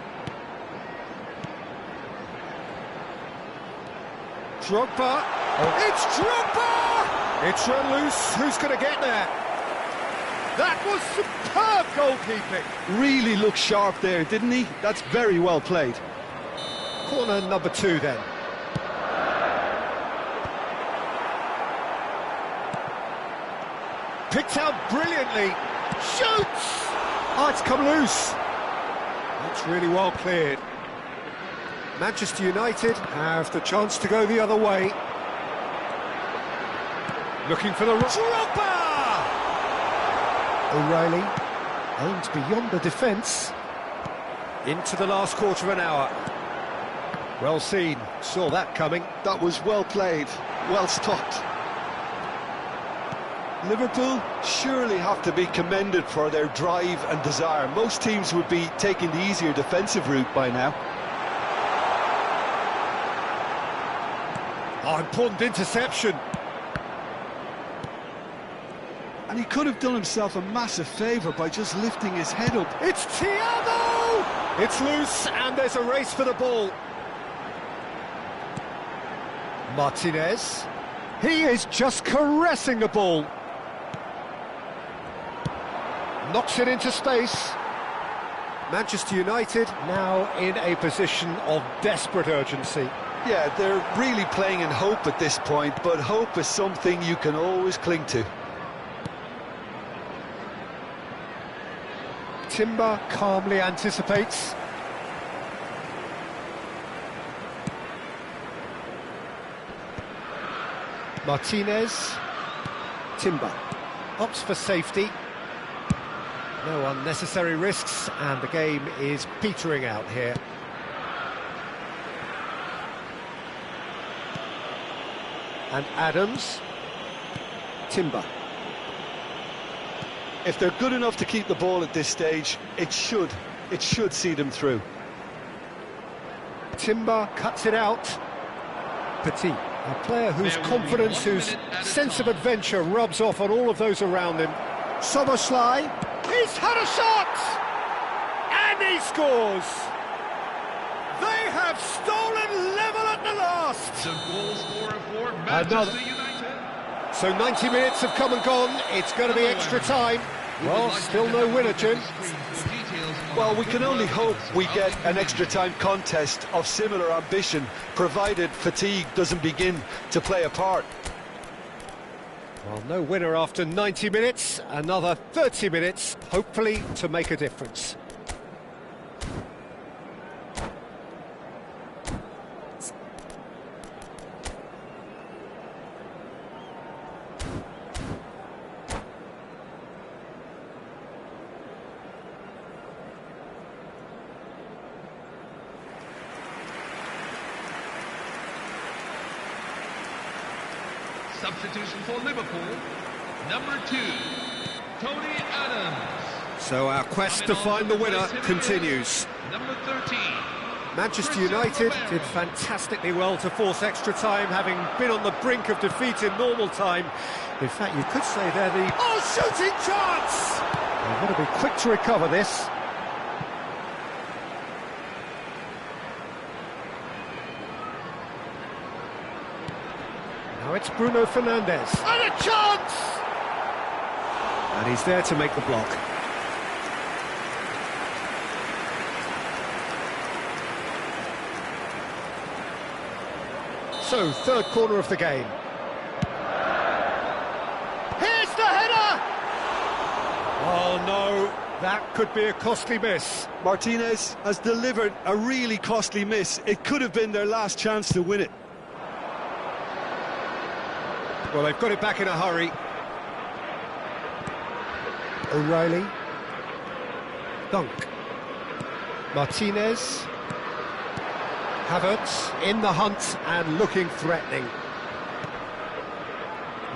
Drogba. Oh. It's Drogba! It's run loose. Who's going to get there? That was superb goalkeeping. Really looked sharp there, didn't he? That's very well played. Corner number 2 then. Picked out brilliantly. Shoots! Oh, it's come loose. That's really well cleared. Manchester United have the chance to go the other way. Looking for the... Drogba! O'Reilly aims beyond the defence. Into the last quarter of an hour. Well seen. Saw that coming. That was well played. Well stopped. Liverpool surely have to be commended for their drive and desire. Most teams would be taking the easier defensive route by now. Oh, important interception. And he could have done himself a massive favour by just lifting his head up. It's Thiago! It's loose and there's a race for the ball. Martinez. He is just caressing the ball. Knocks it into space. Manchester United now in a position of desperate urgency. Yeah, they're really playing in hope at this point, but hope is something you can always cling to. Timber calmly anticipates. Martinez. Timber opts for safety. No unnecessary risks, and the game is petering out here. And Adams. Timber. If they're good enough to keep the ball at this stage, it should see them through. Timber cuts it out. Petit, a player whose confidence, whose sense of adventure rubs off on all of those around him. Soboslai, he's had a shot! And he scores! They have stolen level at the last! The goal scorer for Manchester United. So 90 minutes have come and gone. It's going to be extra time. Well, still no winner, Jim. Well, we can only hope we get an extra time contest of similar ambition, provided fatigue doesn't begin to play a part. Well, no winner after 90 minutes. Another 30 minutes, hopefully, to make a difference. Substitution for Liverpool, number 2, Tony Adams. So our quest to find the winner continues. Number 13. Manchester United did fantastically well to force extra time, having been on the brink of defeat in normal time. In fact, you could say they're the... Oh, shooting chance! They've got to be quick to recover this. Now it's Bruno Fernandes. And a chance! And he's there to make the block. So, third corner of the game. Here's the header! Oh, That could be a costly miss. Martinez has delivered a really costly miss. It could have been their last chance to win it. Well, they've got it back in a hurry. O'Reilly. Dunk. Martinez. Havertz in the hunt and looking threatening.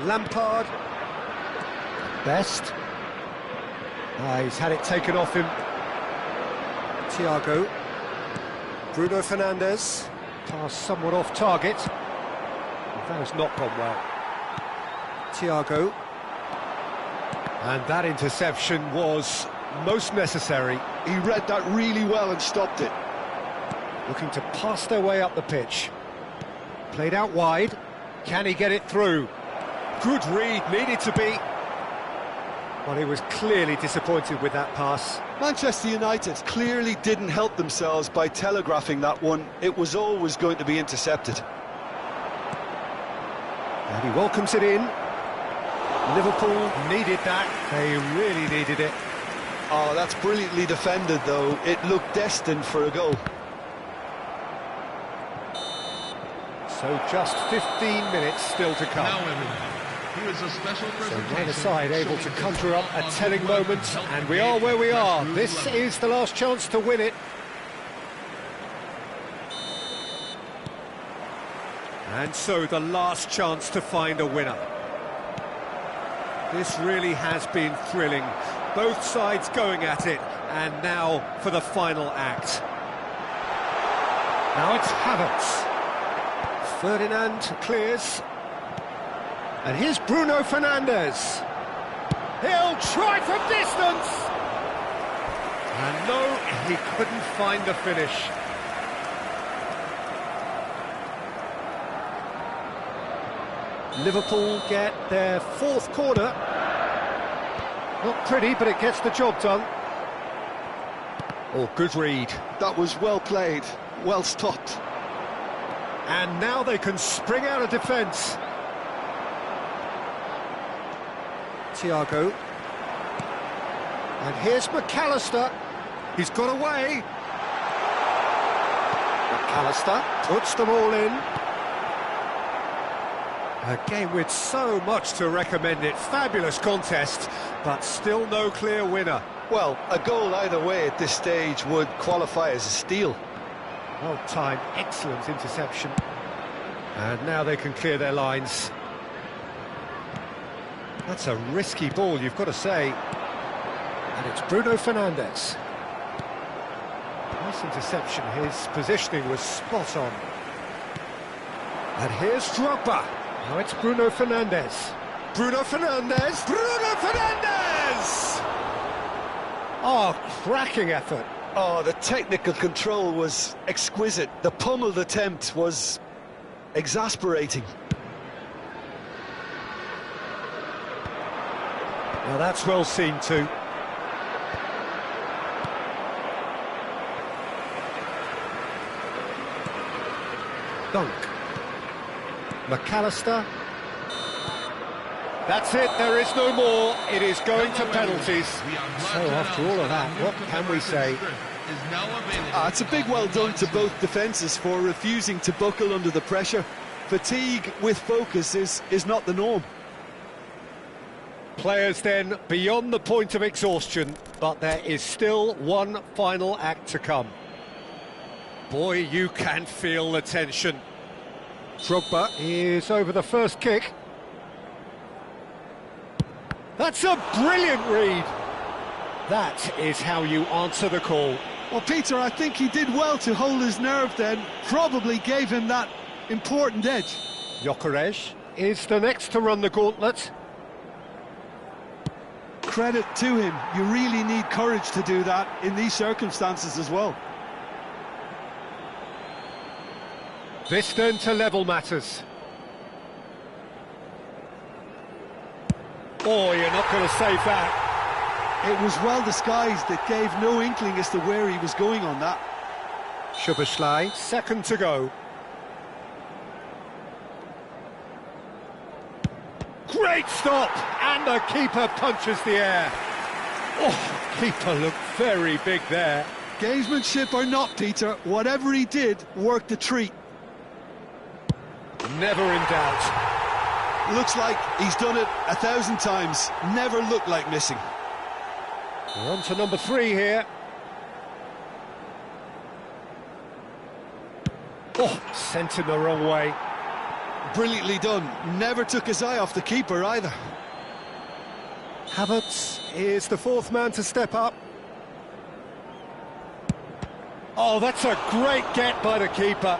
Lampard. Best. He's had it taken off him. Thiago. Bruno Fernandes. Pass somewhat off target. That has not gone well. Thiago. And that interception was most necessary. He read that really well and stopped it. Looking to pass their way up the pitch. Played out wide. Can he get it through? Good read, needed to be. Well, he was clearly disappointed with that pass. Manchester United clearly didn't help themselves by telegraphing that one. It was always going to be intercepted. And he welcomes it in. Liverpool needed that. They really needed it. Oh, that's brilliantly defended, though. It looked destined for a goal. So just 15 minutes still to come. Now, everyone, here is a special presentation. So neither side able to conjure up a telling moment, and we are where we are. This is the last chance to win it. And so the last chance to find a winner. This really has been thrilling. Both sides going at it, and now for the final act. Now it's Havertz. Ferdinand clears. And here's Bruno Fernandes. He'll try from distance. And no, he couldn't find the finish. Liverpool get their fourth corner. Not pretty, but it gets the job done. Oh, good read. That was well played, well stopped. And now they can spring out of defence. Thiago. And here's McAllister. He's got away. McAllister puts them all in. A game with so much to recommend it. Fabulous contest, but still no clear winner. Well, a goal either way at this stage would qualify as a steal. Well timed, excellent interception. And now they can clear their lines. That's a risky ball, you've got to say. And it's Bruno Fernandes. Nice interception, his positioning was spot on. And here's Drogba. Now it's Bruno Fernandes. Bruno Fernandes! Bruno Fernandes! Oh, cracking effort. Oh, the technical control was exquisite. The pummeled attempt was exasperating. Now that's well seen too. Dunk. McAllister. That's it, there is no more. It is going to penalties. So after all of that, what can we say? It's a big well done to both defences for refusing to buckle under the pressure. Fatigue with focus is not the norm. Players then beyond the point of exhaustion, but there is still one final act to come. Boy, you can feel the tension. Drogba is over the first kick. That's a brilliant read. That is how you answer the call. Well, Peter, I think he did well to hold his nerve then. Probably gave him that important edge. Gyökeres is the next to run the gauntlet. Credit to him. You really need courage to do that in these circumstances as well. This then to level matters. Oh, you're not going to save that. It was well disguised. It gave no inkling as to where he was going on that. Szoboszlai, second to go. Great stop! And the keeper punches the air. Oh, Keeper looked very big there. Gamesmanship or not, Peter, whatever he did worked a treat. Never in doubt. Looks like he's done it 1,000 times. Never looked like missing. We're on to number 3 here. Oh, sent in the wrong way. Brilliantly done. Never took his eye off the keeper either. Havertz is the 4th man to step up. Oh, that's a great get by the keeper.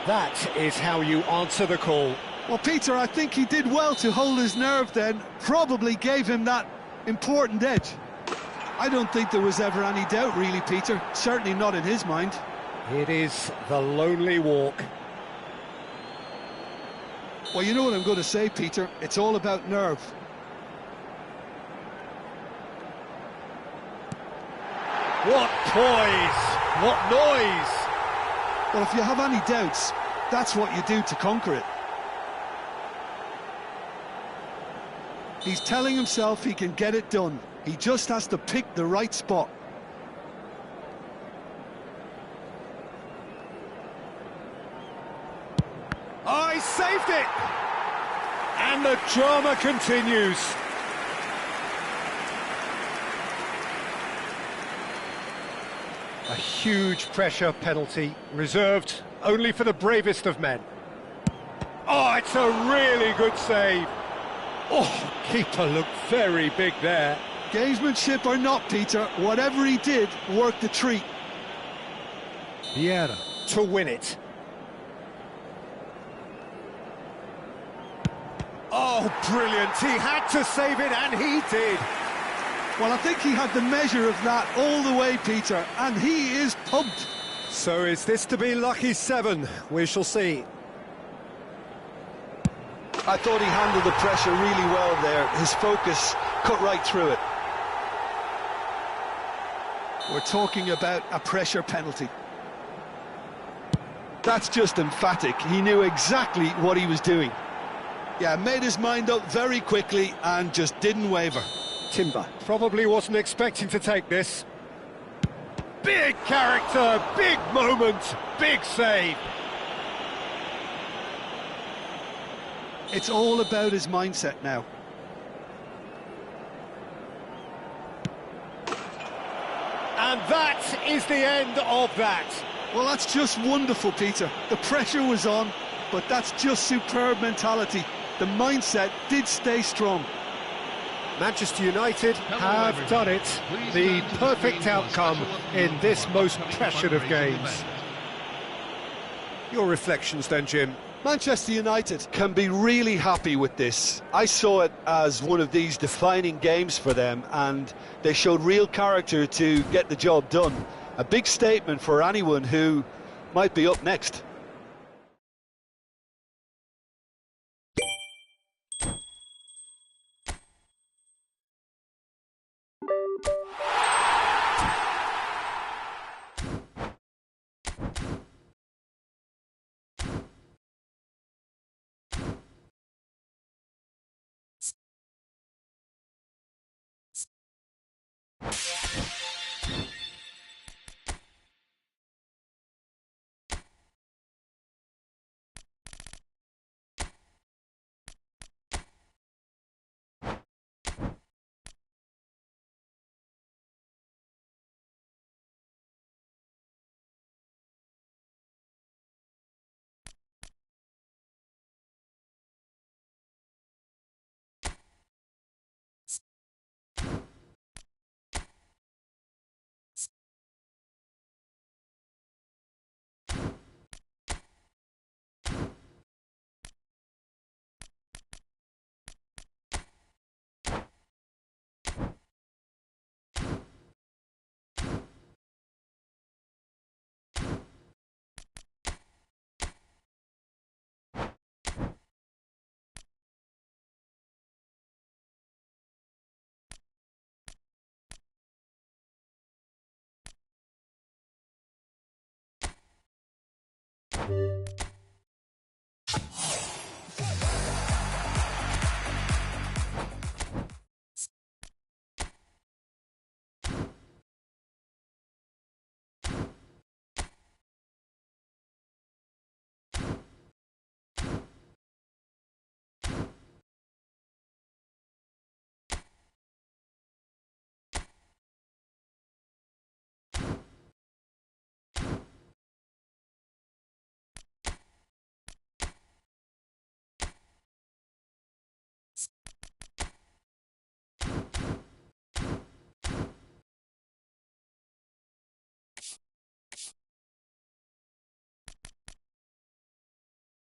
That is how you answer the call. Well, Peter, I think he did well to hold his nerve then. Probably gave him that important edge. I don't think there was ever any doubt, really, Peter. Certainly not in his mind. It is the lonely walk. Well, you know what I'm going to say, Peter. It's all about nerve. What poise! What noise! Well, if you have any doubts, that's what you do to conquer it. He's telling himself he can get it done. He just has to pick the right spot. Oh, he saved it! And the drama continues. A huge pressure penalty, reserved only for the bravest of men. Oh, it's a really good save. Oh, keeper looked very big there. Gamesmanship or not, Peter, whatever he did worked a treat. Vieira to win it. Oh, brilliant. He had to save it, and he did. Well, I think he had the measure of that all the way, Peter, and he is pumped. So is this to be lucky 7? We shall see. I thought he handled the pressure really well there. His focus cut right through it. We're talking about a pressure penalty. That's just emphatic. He knew exactly what he was doing. Yeah, made his mind up very quickly and just didn't waver. Timber probably wasn't expecting to take this. Big character, big moment, big save. It's all about his mindset now. And that is the end of that. Well, that's just wonderful, Peter. The pressure was on, but that's just superb mentality. The mindset did stay strong. Manchester United have done it. The perfect outcome in this most pressured of games. Your reflections then, Jim? Manchester United can be really happy with this. I saw it as one of these defining games for them, and they showed real character to get the job done. A big statement for anyone who might be up next.